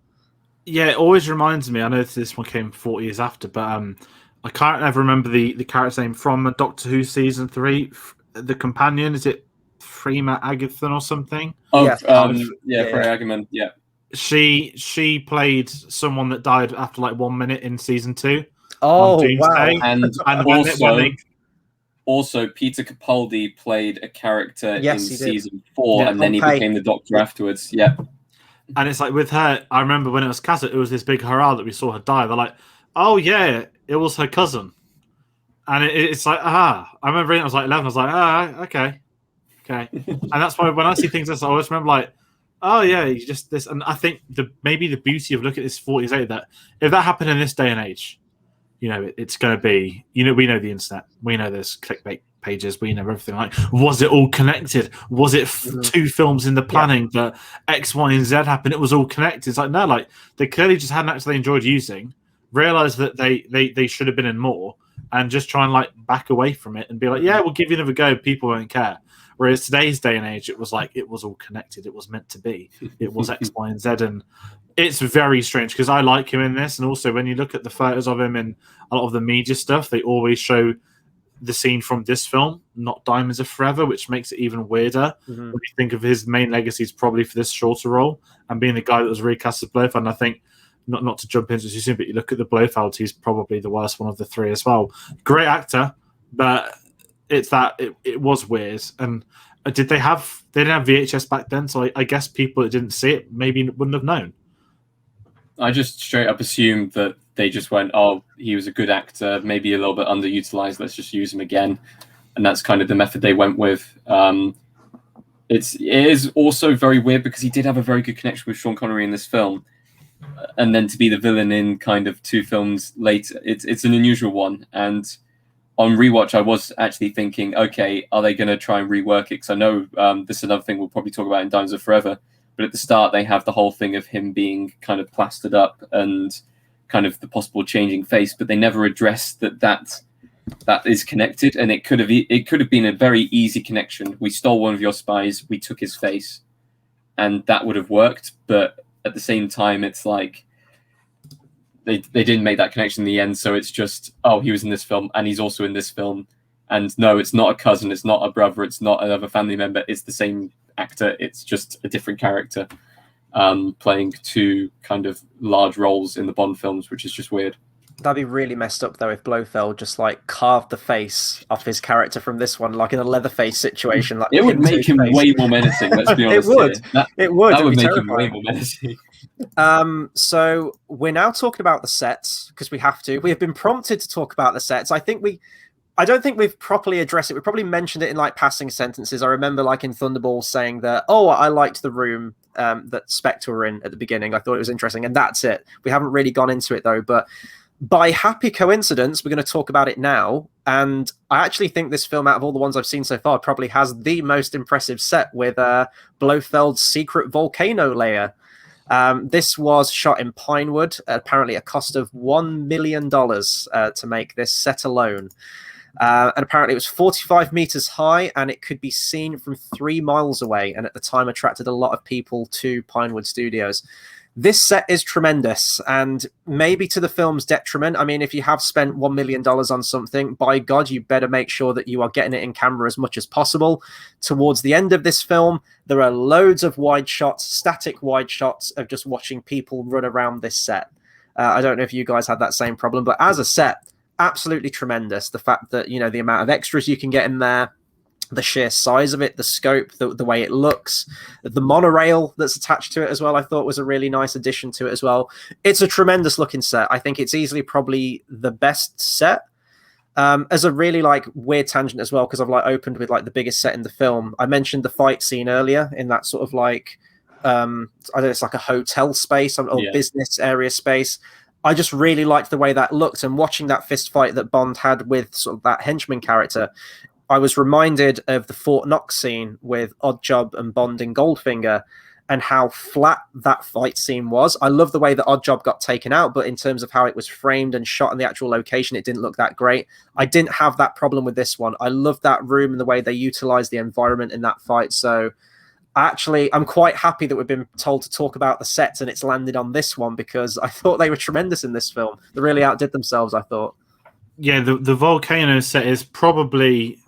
Yeah, it always reminds me, I know this one came 40 years after, but I can't ever remember the character's name from Doctor Who Season 3. The companion, is it Freema Agathon or something? Oh, Freema Agathon, yeah. She played someone that died after like 1 minute in Season 2. Oh, wow. And also, Peter Capaldi played a character in Season 4, and then he became the Doctor afterwards. Yeah. And it's like with her, I remember when it was cast, it was this big hurrah that we saw her die. They're like, oh, yeah, it was her cousin. And it's like, I remember it was like 11. I was like, okay. And that's why when I see things, I always remember like, oh, yeah, you just this. And I think maybe the beauty of looking at this 40 years later, that if that happened in this day and age, you know, it's going to be, you know, we know the internet. We know there's clickbait pages. We know everything. Like, was it all connected? Was it 2 films in the planning that X, Y, and Z happened? It was all connected. It's like, no, like they clearly just had an actor they enjoyed using, realized that they should have been in more, and just try and like back away from it and be like, yeah, we'll give you another go. People won't care. Whereas today's day and age, it was like, it was all connected. It was meant to be. It was X, Y, and Z. And it's very strange because I like him in this. And also when you look at the photos of him in a lot of the media stuff, they always show the scene from this film, not Diamonds Are Forever, which makes it even weirder. When you think of his main legacies probably for this shorter role and being the guy that was recast as Blofeld. And I think, not to jump into it too soon, but you look at the Blofeld, he's probably the worst one of the 3 as well. Great actor, but it's that it was weird. And they didn't have VHS back then, so I guess people that didn't see it maybe wouldn't have known. I just straight up assumed that they just went, oh, he was a good actor, maybe a little bit underutilized, let's just use him again. And that's kind of the method they went with. it is also very weird because he did have a very good connection with Sean Connery in this film, and then to be the villain in kind of 2 films later, it's an unusual one. And on rewatch, I was actually thinking, okay, are they going to try and rework it? Because I know this is another thing we'll probably talk about in Diamonds Are Forever. But at the start, they have the whole thing of him being kind of plastered up and kind of the possible changing face, but they never address that is connected. And it could have been a very easy connection. We stole one of your spies, we took his face, and that would have worked. But at the same time, it's like they didn't make that connection in the end. So it's just, oh, he was in this film and he's also in this film. And no, it's not a cousin, it's not a brother, it's not another family member, it's the same actor, it's just a different character playing 2 kind of large roles in the Bond films, which is just weird. That'd be really messed up though if Blofeld just like carved the face off his character from this one, like in a Leatherface situation. Like it would make him way more menacing. Let's be honest. It would. It would. That would make terrifying. him way more menacing. So we're now talking about the sets because we have to. We have been prompted to talk about the sets. I don't think we've properly addressed it. We probably mentioned it in like passing sentences. I remember like in Thunderball saying that, oh, I liked the room that Spectre were in at the beginning. I thought it was interesting. And that's it. We haven't really gone into it though. But by happy coincidence, we're going to talk about it now. And I actually think this film, out of all the ones I've seen so far, probably has the most impressive set with Blofeld's secret volcano layer. This was shot in Pinewood, apparently a cost of $1 million to make this set alone. And apparently it was 45 meters high and it could be seen from 3 miles away. And at the time attracted a lot of people to Pinewood Studios. This set is tremendous and maybe to the film's detriment. I mean, if you have spent $1 million on something, by God, you better make sure that you are getting it in camera as much as possible. Towards the end of this film, there are loads of wide shots, static wide shots of just watching people run around this set. I don't know if you guys had that same problem, but as a set, absolutely tremendous. The fact that, you know, the amount of extras you can get in there, the sheer size of it, the scope, the way it looks, the monorail that's attached to it as well, I thought was a really nice addition to it as well. It's a tremendous looking set. I think it's easily probably the best set. As a really like weird tangent as well, because I've like opened with like the biggest set in the film. I mentioned the fight scene earlier in that sort of like, I don't know, it's like a hotel space or business area space. I just really liked the way that looked, and watching that fist fight that Bond had with sort of that henchman character, I was reminded of the Fort Knox scene with Oddjob and Bond in Goldfinger and how flat that fight scene was. I love the way that Oddjob got taken out, but in terms of how it was framed and shot in the actual location, it didn't look that great. I didn't have that problem with this one. I love that room and the way they utilized the environment in that fight. So I'm quite happy that we've been told to talk about the sets and it's landed on this one because I thought they were tremendous in this film. They really outdid themselves, I thought. Yeah, the Volcano set is probably...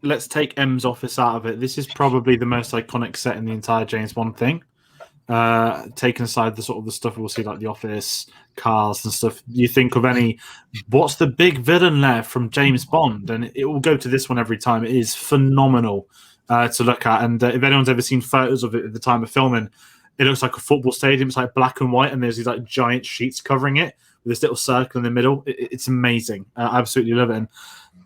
Let's take M's office out of it. This is probably the most iconic set in the entire James Bond thing. Taking aside the sort of the stuff we'll see, like the office, cars and stuff. You think of what's the big villain there from James Bond? And it will go to this one every time. It is phenomenal to look at. And if anyone's ever seen photos of it at the time of filming, it looks like a football stadium. It's like black and white, and there's these like giant sheets covering it with this little circle in the middle. It's amazing. I absolutely love it. And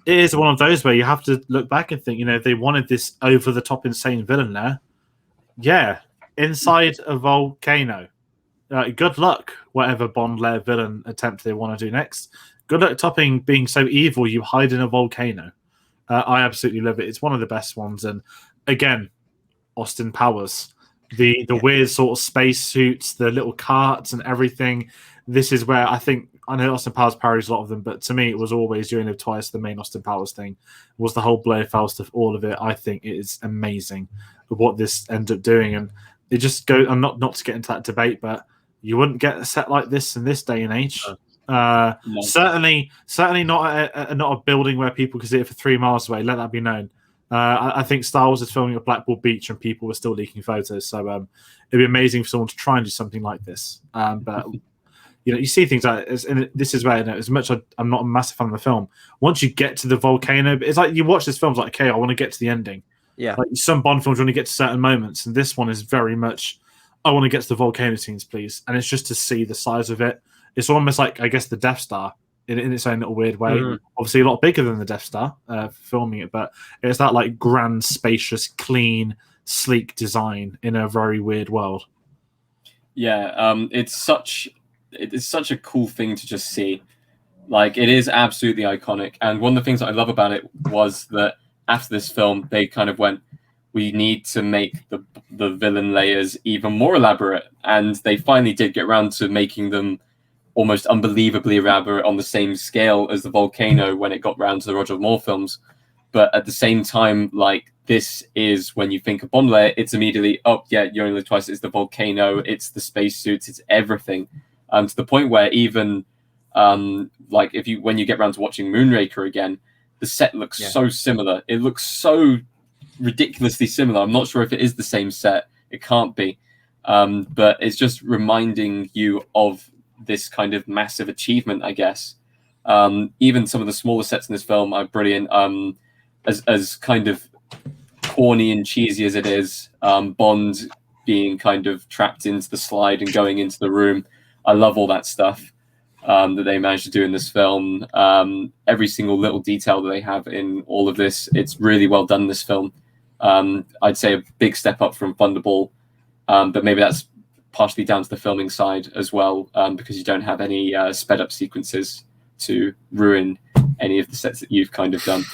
it is one of those where you have to look back and think, you know, they wanted this over-the-top insane villain there. Yeah, inside a volcano. Good luck, whatever Bond-lair villain attempt they want to do next. Good luck topping being so evil you hide in a volcano. I absolutely love it. It's one of the best ones. And again, Austin Powers. The weird sort of space suits, the little carts and everything. This is where I know Austin Powers parodies a lot of them, but to me, it was always You Only Live Twice. The main Austin Powers thing was the whole Blofeld stuff, all of it. I think it is amazing what this ended up doing. And it just goes, and not to get into that debate, but you wouldn't get a set like this in this day and age. No. Certainly not a building where people could see it for 3 miles away. Let that be known. I think Star Wars is filming at Blackpool Beach and people were still leaking photos. So it'd be amazing for someone to try and do something like this. But you know, you see things like this, and this is where, you know, as much as I'm not a massive fan of the film, once you get to the volcano, it's like you watch this film, it's like, okay, I want to get to the ending. Yeah. Like some Bond films, you want to get to certain moments, and this one is very much, I want to get to the volcano scenes, please. And it's just to see the size of it. It's almost like, I guess, the Death Star in its own little weird way. Mm. Obviously, a lot bigger than the Death Star filming it, but it's that like grand, spacious, clean, sleek design in a very weird world. Yeah, it is such a cool thing to just see. Like, it is absolutely iconic. And one of the things that I love about it was that after this film, they kind of went, we need to make the villain layers even more elaborate. And they finally did get around to making them almost unbelievably elaborate on the same scale as the Volcano when it got round to the Roger Moore films. But at the same time, like, this is when you think of Bond layer, it's immediately, oh yeah, You Only Live Twice, it's the Volcano, it's the spacesuits, it's everything. To the point where even like when you get around to watching Moonraker again, the set looks so similar. It looks so ridiculously similar. I'm not sure if it is the same set. It can't be. But it's just reminding you of this kind of massive achievement, I guess. Even some of the smaller sets in this film are brilliant. As kind of corny and cheesy as it is, Bond being kind of trapped into the slide and going into the room. I love all that stuff that they managed to do in this film. Every single little detail that they have in all of this, it's really well done in this film. I'd say a big step up from Thunderball, but maybe that's partially down to the filming side as well, because you don't have any sped up sequences to ruin any of the sets that you've kind of done.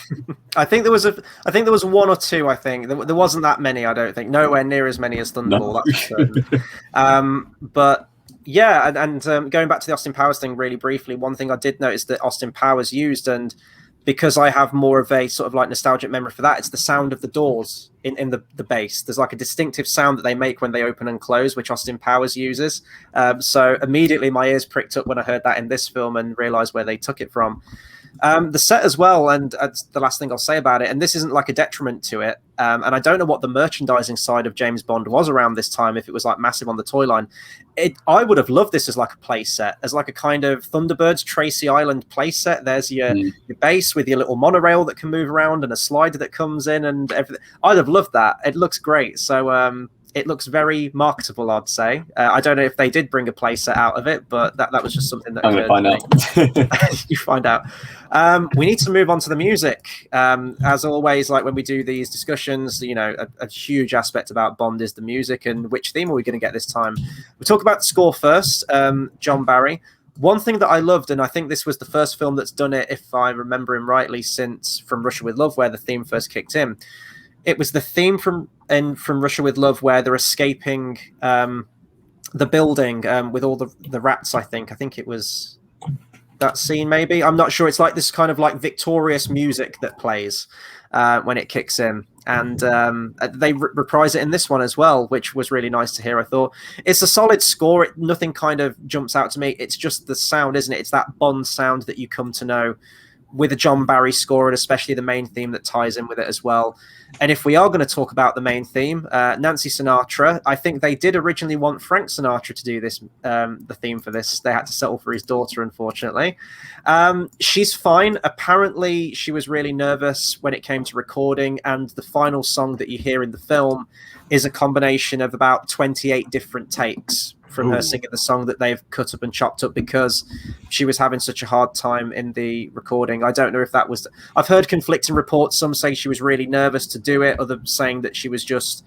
I think there was one or two. I think there wasn't that many. I don't think nowhere near as many as Thunderball. No. That's for certain. But yeah, and going back to the Austin Powers thing really briefly, one thing I did notice that Austin Powers used, and because I have more of a sort of like nostalgic memory for that, it's the sound of the doors in the base. There's like a distinctive sound that they make when they open and close, which Austin Powers uses. So immediately my ears pricked up when I heard that in this film and realized where they took it from. The set as well, and that's the last thing I'll say about it, and this isn't like a detriment to it, and I don't know what the merchandising side of James Bond was around this time, if it was like massive on the toy line. I would have loved this as like a play set, as like a kind of Thunderbirds Tracy Island play set. There's your base with your little monorail that can move around and a slider that comes in and everything. I'd have loved that. It looks great. So it looks very marketable, I'd say. I don't know if they did bring a playset out of it, but that was just something that I'm gonna find out. You find out. We need to move on to the music. As always, like when we do these discussions, you know, a huge aspect about Bond is the music, and which theme are we going to get this time? We'll talk about the score first. John Barry. One thing that I loved, and I think this was the first film that's done it, if I remember him rightly, since From Russia with Love, where the theme first kicked in. It was the theme from Russia with Love where they're escaping the building with all the rats. I think it was that scene. Maybe I'm not sure. It's like this kind of like victorious music that plays when it kicks in, and they reprise it in this one as well, which was really nice to hear. I thought it's a solid score. Nothing kind of jumps out to me. It's just the sound, isn't it? It's that Bond sound that you come to know with a John Barry score, and especially the main theme that ties in with it as well. And if we are going to talk about the main theme, Nancy Sinatra, I think they did originally want Frank Sinatra to do this, the theme for this. They had to settle for his daughter, unfortunately. She's fine. Apparently, she was really nervous when it came to recording, and the final song that you hear in the film is a combination of about 28 different takes from her singing the song that they've cut up and chopped up because she was having such a hard time in the recording. I don't know if that was... I've heard conflicting reports. Some say she was really nervous to do it, others saying that she was just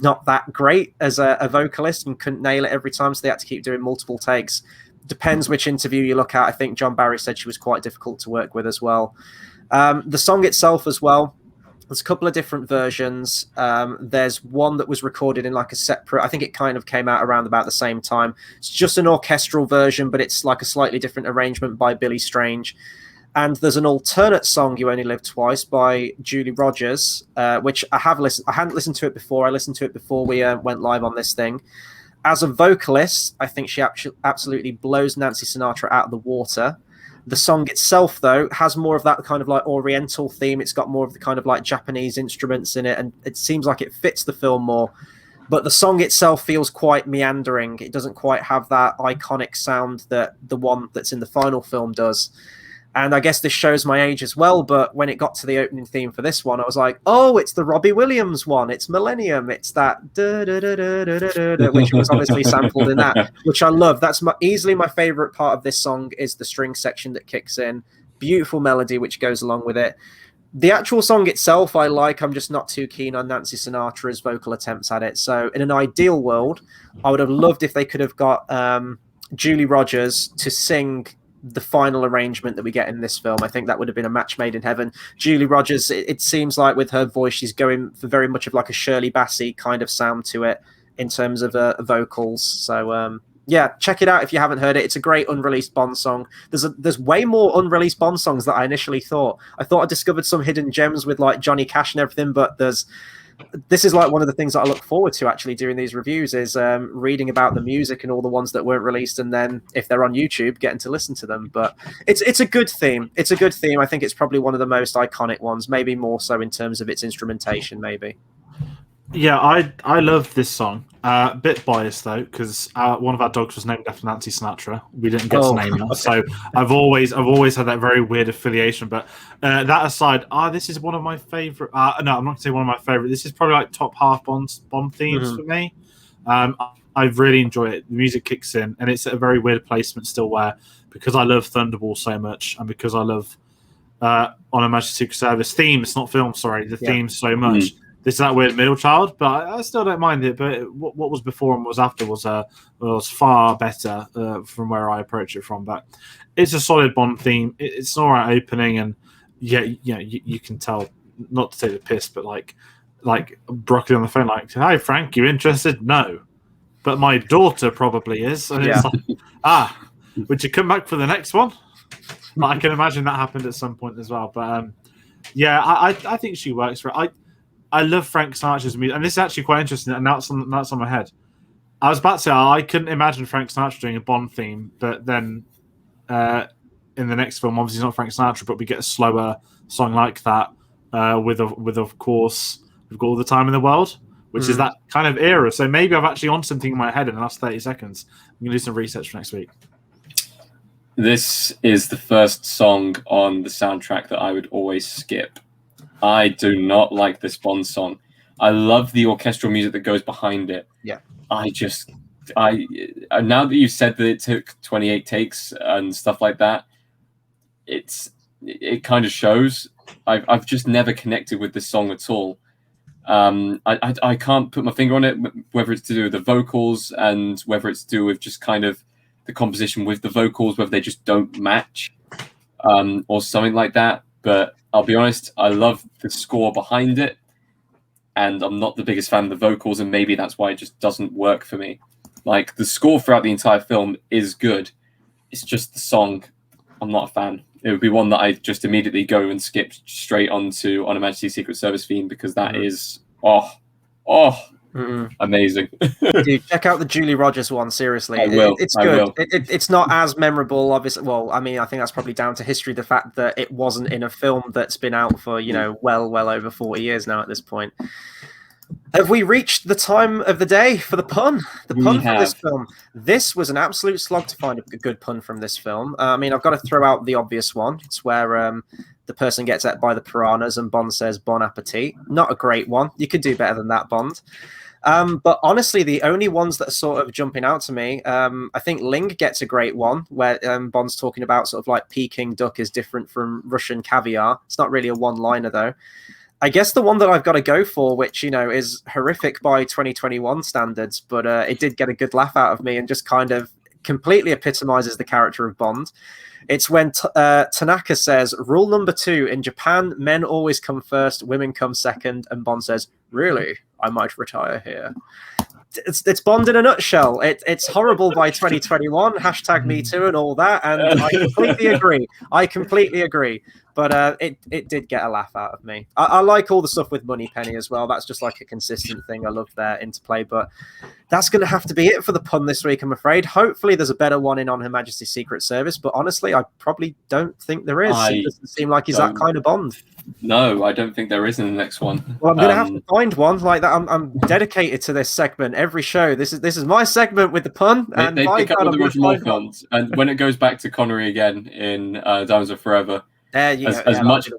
not that great as a vocalist and couldn't nail it every time, so they had to keep doing multiple takes. Depends which interview you look at. I think John Barry said she was quite difficult to work with as well. The song itself as well, there's a couple of different versions. There's one that was recorded in like a separate... I think it kind of came out around about the same time. It's just an orchestral version, but it's like a slightly different arrangement by Billy Strange. And there's an alternate song, You Only Live Twice, by Julie Rogers, which I have listened. I hadn't listened to it before. I listened to it before we went live on this thing. As a vocalist, I think she absolutely blows Nancy Sinatra out of the water. The song itself, though, has more of that kind of like Oriental theme. It's got more of the kind of like Japanese instruments in it, and it seems like it fits the film more. But the song itself feels quite meandering. It doesn't quite have that iconic sound that the one that's in the final film does. And I guess this shows my age as well, but when it got to the opening theme for this one, I was like, oh, it's the Robbie Williams one. It's Millennium. It's that which was obviously sampled in that, which I love. That's easily my favorite part of this song is the string section that kicks in. Beautiful melody, which goes along with it. The actual song itself I like. I'm just not too keen on Nancy Sinatra's vocal attempts at it. So in an ideal world, I would have loved if they could have got Julie Rogers to sing the final arrangement that we get in this film. I think that would have been a match made in heaven. Julie Rogers, it seems like with her voice, she's going for very much of like a Shirley Bassey kind of sound to it in terms of vocals. So yeah, check it out if you haven't heard it. It's a great unreleased Bond song. There's way more unreleased Bond songs than I initially thought. I thought I discovered some hidden gems with like Johnny Cash and everything, but this is like one of the things that I look forward to actually doing these reviews is reading about the music and all the ones that weren't released, and then if they're on YouTube, getting to listen to them. But it's a good theme. It's a good theme. I think it's probably one of the most iconic ones, maybe more so in terms of its instrumentation, maybe. Yeah, I love this song. A bit biased though, because one of our dogs was named after Nancy Sinatra. We didn't get to name her, so I've always had that very weird affiliation. But that aside, this is one of my favorite. No, I'm not going to say one of my favorite. This is probably like top half Bond themes for me. I really enjoy it. The music kicks in, and it's at a very weird placement still, where because I love Thunderball so much, and because I love On Her Majesty's Secret Service themes, not films. Sorry, the themes so much. This is that weird middle child, but I still don't mind it. But what was before and what was after was far better from where I approach it from. But it's a solid Bond theme. It's an alright opening, and you can tell, not to take the piss, but like Broccoli on the phone, like, "Hi Frank, you interested?" No, but my daughter probably is. And it's like, would you come back for the next one? I can imagine that happened at some point as well. But I think she works for it. I love Frank Sinatra's music, and this is actually quite interesting. And that's on my head. I was about to say I couldn't imagine Frank Sinatra doing a Bond theme, but then in the next film, obviously not Frank Sinatra, but we get a slower song like that with of course we've got All the Time in the World, which is that kind of era. So maybe I've actually on something in my head in the last 30 seconds. I'm gonna do some research for next week. This is the first song on the soundtrack that I would always skip. I do not like this Bond song. I love the orchestral music that goes behind it. Yeah. Now that you've said that it took 28 takes and stuff like that, it kind of shows. I've just never connected with this song at all. I can't put my finger on it, whether it's to do with the vocals and whether it's to do with just kind of the composition with the vocals, whether they just don't match or something like that. But I'll be honest, I love the score behind it, and I'm not the biggest fan of the vocals, and maybe that's why it just doesn't work for me. Like, the score throughout the entire film is good. It's just the song, I'm not a fan. It would be one that I just immediately go and skip straight onto On Her Majesty's Secret Service theme, because that is, amazing. Dude, check out the Julie Rogers one, seriously. I will. It's good. It's not as memorable, obviously. Well, I mean, I think that's probably down to history, the fact that it wasn't in a film that's been out for, well over 40 years now at this point. Have we reached the time of the day for the pun? The pun for this film. This was an absolute slog to find a good pun from this film. I mean, I've got to throw out the obvious one. It's where the person gets ate by the piranhas and Bond says "Bon appetit." Not a great one. You could do better than that, Bond. But honestly, the only ones that are sort of jumping out to me, I think Ling gets a great one where Bond's talking about sort of like Peking duck is different from Russian caviar. It's not really a one-liner though. I guess the one that I've got to go for, which, is horrific by 2021 standards, but it did get a good laugh out of me and just kind of completely epitomizes the character of Bond. It's when Tanaka says, "Rule number 2, in Japan, men always come first, women come second," and Bond says, "Really? I might retire here." It's Bond in a nutshell. It's horrible by 2021, hashtag Me Too and all that, and I completely agree. But it did get a laugh out of me. I like all the stuff with Moneypenny as well. That's just like a consistent thing. I love their interplay. But that's going to have to be it for the pun this week, I'm afraid. Hopefully there's a better one in On Her Majesty's Secret Service. But honestly, I probably don't think there is. It doesn't seem like he's that kind of Bond. No, I don't think there is in the next one. Well, I'm going to have to find one like that. I'm dedicated to this segment every show. This is my segment with the pun. They pick up all the Roger Moore films, and when it goes back to Connery again in Diamonds Are Forever, as much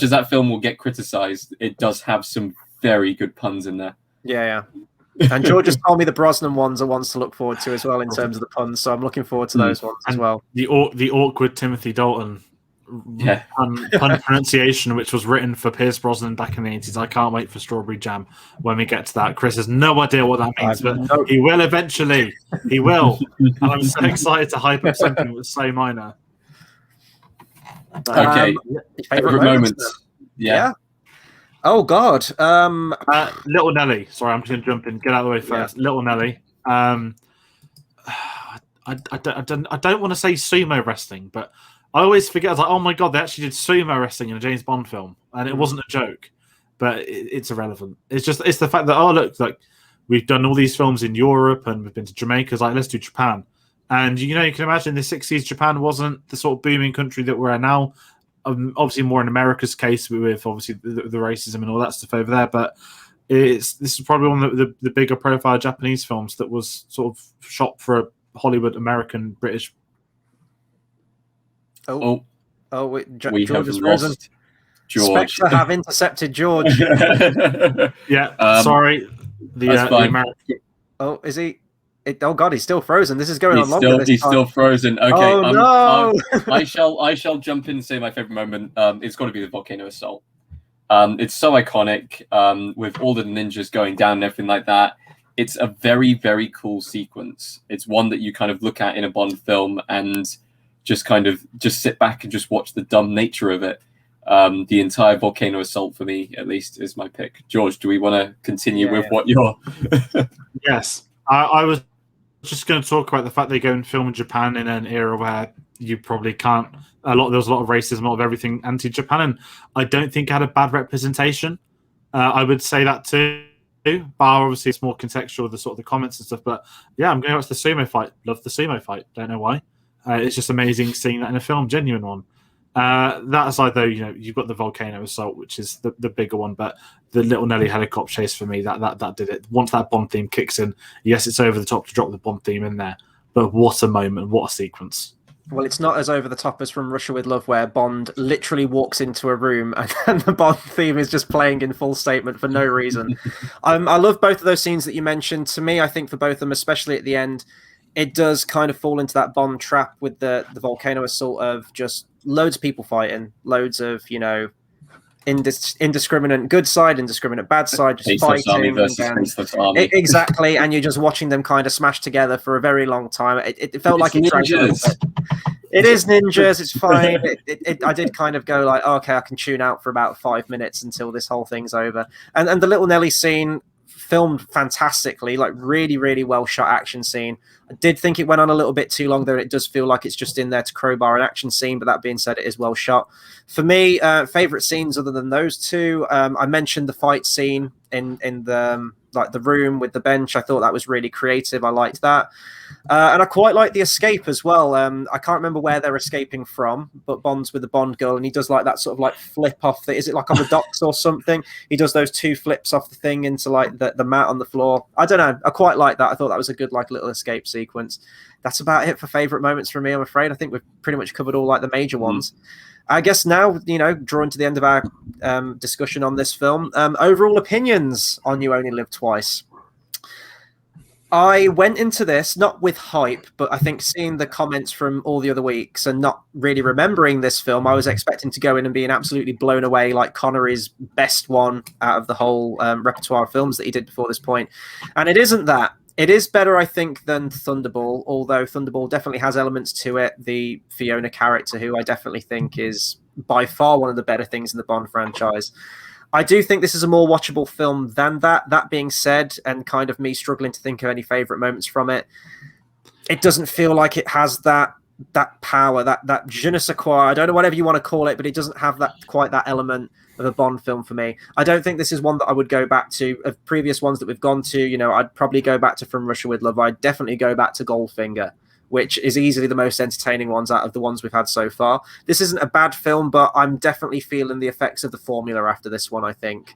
as that film will get criticised, it does have some very good puns in there. Yeah. And George just told me the Brosnan ones are ones to look forward to as well in terms of the puns, so I'm looking forward to those ones as well. The awkward Timothy Dalton pun pronunciation, which was written for Pierce Brosnan back in the 80s. I can't wait for Strawberry Jam when we get to that. Chris has no idea what that means, but he will eventually. He will. And I'm so excited to hype up something that's so minor. Okay. Favorite moments. Yeah. Oh God. Little Nelly. Sorry, I'm just going to jump in. Get out of the way first. Little Nelly. I don't want to say sumo wrestling, but I always forget. I was like, oh my God, they actually did sumo wrestling in a James Bond film, and it wasn't a joke. But it's irrelevant. It's the fact that look, like we've done all these films in Europe and we've been to Jamaica. It's like, let's do Japan. And you can imagine in the 60s, Japan wasn't the sort of booming country that we're at now. Obviously, more in America's case with obviously the racism and all that stuff over there. But this is probably one of the bigger profile Japanese films that was sort of shot for a Hollywood, American, British. Wait, we George have frozen. lost George. Spectre have intercepted George. Sorry. The American. Oh, is he? Oh God, he's still frozen. This is going on longer. He's still frozen. Okay. Oh no! I shall jump in and say my favorite moment. It's got to be the volcano assault. It's so iconic. With all the ninjas going down and everything like that. It's a very, very cool sequence. It's one that you kind of look at in a Bond film and just sit back and just watch the dumb nature of it. The entire volcano assault, for me at least, is my pick. George, do we want to continue with what you're? Yes, I was just going to talk about the fact they go and film in Japan in an era where you probably can't. There was a lot of racism, a lot of everything anti-Japan, and I don't think it had a bad representation. I would say that too. Bar obviously it's more contextual, the sort of the comments and stuff. But yeah, I'm going to watch the sumo fight. Love the sumo fight. Don't know why. It's just amazing seeing that in a film, genuine one. That aside, though, you've got the volcano assault, which is the bigger one, but the Little Nelly helicopter chase for me, that did it. Once that Bond theme kicks in, yes, it's over the top to drop the Bond theme in there, but what a moment, what a sequence. Well, it's not as over the top as from Russia with Love, where Bond literally walks into a room and the Bond theme is just playing in full statement for no reason. I love both of those scenes that you mentioned. To me, I think for both of them, especially at the end, it does kind of fall into that Bond trap with the volcano assault of just loads of people fighting, loads of, indiscriminate good side, indiscriminate bad side, just fighting. Exactly, and you're just watching them kind of smash together for a very long time. It felt like it dragged a little bit. It is ninjas, it's fine. I did kind of go like, oh, okay, I can tune out for about 5 minutes until this whole thing's over. And the Little Nelly scene, filmed fantastically, like really, really well shot action scene. I did think it went on a little bit too long, though. It does feel like it's just in there to crowbar an action scene, but that being said, it is well shot. For me, favorite scenes other than those two, I mentioned the fight scene in the room with the bench. I thought that was really creative. I liked that. And I quite like the escape as well. I can't remember where they're escaping from, but Bond's with the Bond girl, and he does like that sort of like flip off. Is it like on the docks or something? He does those two flips off the thing into like the mat on the floor. I don't know. I quite like that. I thought that was a good like little escape sequence. That's about it for favorite moments for me, I'm afraid. I think we've pretty much covered all like the major ones. I guess now, drawing to the end of our discussion on this film, overall opinions on You Only Live Twice. I went into this not with hype, but I think seeing the comments from all the other weeks and not really remembering this film, I was expecting to go in and being absolutely blown away, like Connery's best one out of the whole repertoire of films that he did before this point. And it isn't that. It is better, I think, than Thunderball, although Thunderball definitely has elements to it. The Fiona character, who I definitely think is by far one of the better things in the Bond franchise. I do think this is a more watchable film than that. That being said, and kind of me struggling to think of any favorite moments from it, it doesn't feel like it has that power, that je ne sais quoi. I don't know, whatever you want to call it, but it doesn't have quite that element of a Bond film for me. I don't think this is one that I would go back to. Of previous ones that we've gone to, I'd probably go back to From Russia with Love. I'd definitely go back to Goldfinger, which is easily the most entertaining ones out of the ones we've had so far. This isn't a bad film, but I'm definitely feeling the effects of the formula after this one, I think.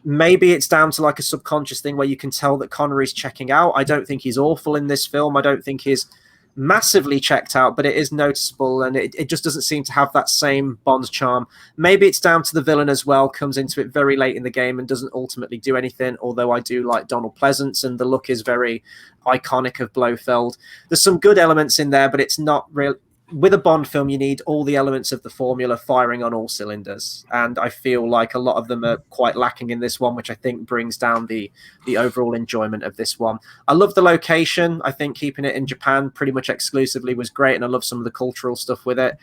Maybe it's down to like a subconscious thing where you can tell that Connery's checking out. I don't think he's awful in this film. I don't think he's massively checked out, but it is noticeable, and it just doesn't seem to have that same Bond charm. Maybe it's down to the villain as well, comes into it very late in the game and doesn't ultimately do anything, although I do like Donald Pleasance, and the look is very iconic of Blofeld. There's some good elements in there, but it's not real. with a Bond film, you need all the elements of the formula firing on all cylinders, and I feel like a lot of them are quite lacking in this one, which I think brings down the overall enjoyment of this one. I love the location. I think keeping it in Japan pretty much exclusively was great, and I love some of the cultural stuff with it,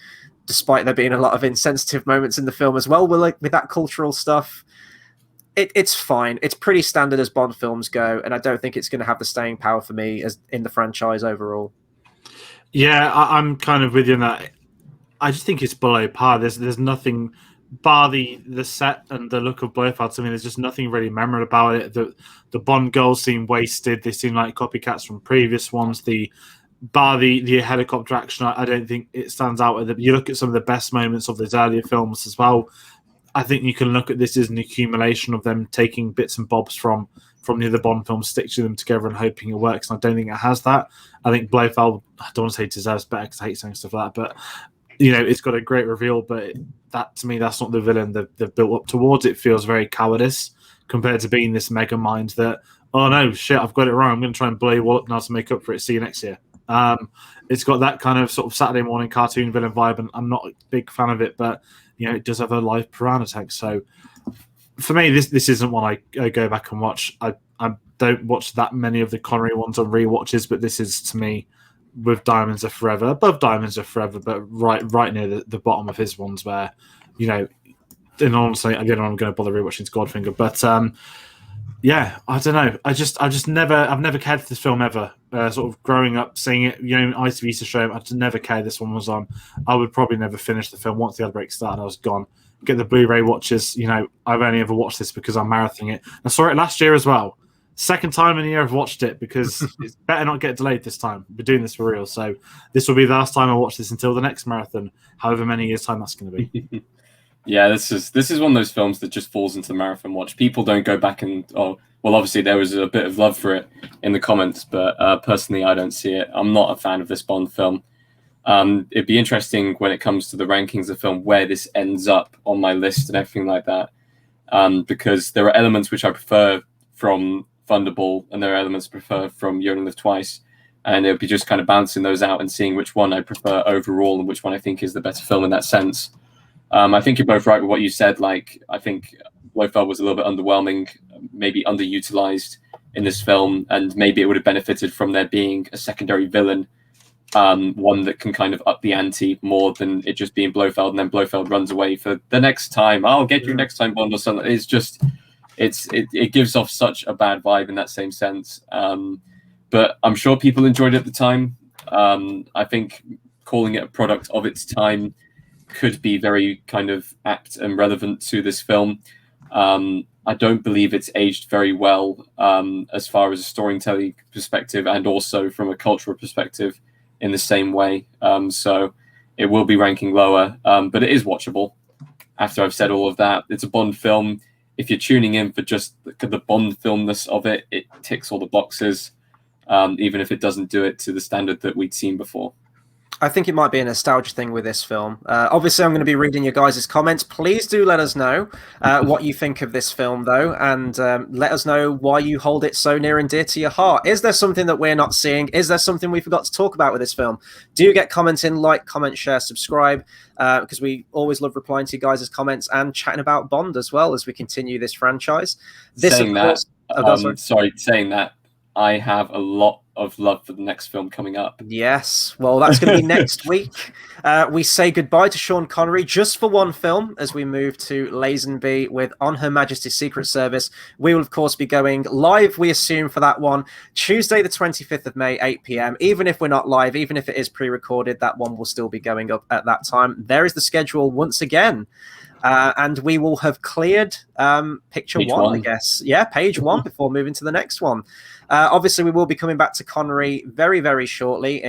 despite there being a lot of insensitive moments in the film as well. With that cultural stuff, it's fine. It's pretty standard as Bond films go, and I don't think it's going to have the staying power for me as in the franchise overall. Yeah, I'm kind of with you on that. I just think it's below par. There's nothing, bar the set and the look of Blofeld. I mean, there's just nothing really memorable about it. The Bond girls seem wasted. They seem like copycats from previous ones. Bar the helicopter action, I don't think it stands out. You look at some of the best moments of those earlier films as well. I think you can look at this as an accumulation of them taking bits and bobs from the other Bond films, stitching them together and hoping it works. And I don't think it has that. I think Blofeld, I don't want to say deserves better because I hate saying stuff like that, but it's got a great reveal. But that, to me, that's not the villain they've built up towards. It feels very cowardice compared to being this mega mind that, oh no, shit, I've got it wrong. I'm going to try and blow you all up now to make up for it. See you next year. It's got that kind of sort of Saturday morning cartoon villain vibe, and I'm not a big fan of it, but it does have a live piranha tank. So for me, this isn't one I go back and watch. I don't watch that many of the Connery ones on rewatches, but this is, to me, with Diamonds Are Forever, above Diamonds Are Forever, but right near the bottom of his ones where, and honestly, again, I'm going to bother rewatching Godfinger, but yeah, I don't know. I've never cared for this film ever. Sort of growing up, seeing it, I used to show. I just never cared this one was on. I would probably never finish the film once the outbreak started. I was gone. Get the Blu-ray watches. I've only ever watched this because I'm marathoning it. I saw it last year as well. Second time in a year I've watched it because it's better not get delayed this time. We're doing this for real. So this will be the last time I watch this until the next marathon, however many years time that's going to be. Yeah, this is one of those films that just falls into the marathon watch. People don't go back and obviously there was a bit of love for it in the comments, but personally I don't see it. I'm not a fan of this Bond film. It'd be interesting when it comes to the rankings of film where this ends up on my list and everything like that, because there are elements which I prefer from Thunderball and there are elements I prefer from You Only Live Twice, and it would be just kind of balancing those out and seeing which one I prefer overall and which one I think is the better film in that sense. I think you're both right with what you said. Like, I think Blofeld was a little bit underwhelming, maybe underutilized in this film, and maybe it would have benefited from there being a secondary villain, one that can kind of up the ante more than it just being Blofeld, and then Blofeld runs away for the next time. I'll get you next time, Bond, or something. It's just, it gives off such a bad vibe in that same sense. But I'm sure people enjoyed it at the time. I think calling it a product of its time could be very kind of apt and relevant to this film. I don't believe it's aged very well as far as a storytelling perspective and also from a cultural perspective in the same way. So it will be ranking lower, but it is watchable. After I've said all of that, it's a Bond film. If you're tuning in for just the Bond filmness of it, it ticks all the boxes, even if it doesn't do it to the standard that we'd seen before. I think it might be a nostalgia thing with this film. Obviously, I'm going to be reading your guys' comments. Please do let us know what you think of this film, though, and let us know why you hold it so near and dear to your heart. Is there something that we're not seeing? Is there something we forgot to talk about with this film? Do get comments in, like, comment, share, subscribe, because we always love replying to you guys' comments and chatting about Bond as well as we continue this franchise. Saying that, I have a lot of love for the next film coming up. Yes, well, that's going to be next week. We say goodbye to Sean Connery just for one film as we move to Lazenby with On Her Majesty's Secret Service. We will, of course, be going live, we assume, for that one, Tuesday the 25th of May, 8 p.m. Even if we're not live, even if it is pre-recorded, that one will still be going up at that time. There is the schedule once again. And we will have cleared page one, I guess. Yeah, page one before moving to the next one. Obviously, we will be coming back to Connery very, very shortly.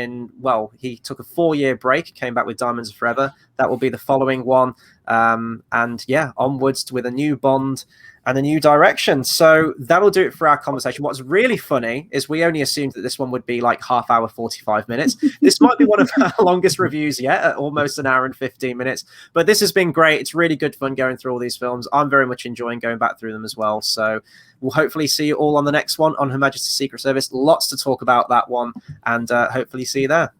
He took a 4-year break, came back with Diamonds Are Forever. That will be the following one. And yeah, onwards with a new Bond and a new direction. So that'll do it for our conversation. What's really funny is we only assumed that this one would be like half hour, 45 minutes. This might be one of our longest reviews yet, at almost an hour and 15 minutes. But this has been great. It's really good fun going through all these films. I'm very much enjoying going back through them as well. So we'll hopefully see you all on the next one on Her Majesty's Secret Service. Lots to talk about that one, and hopefully see you there.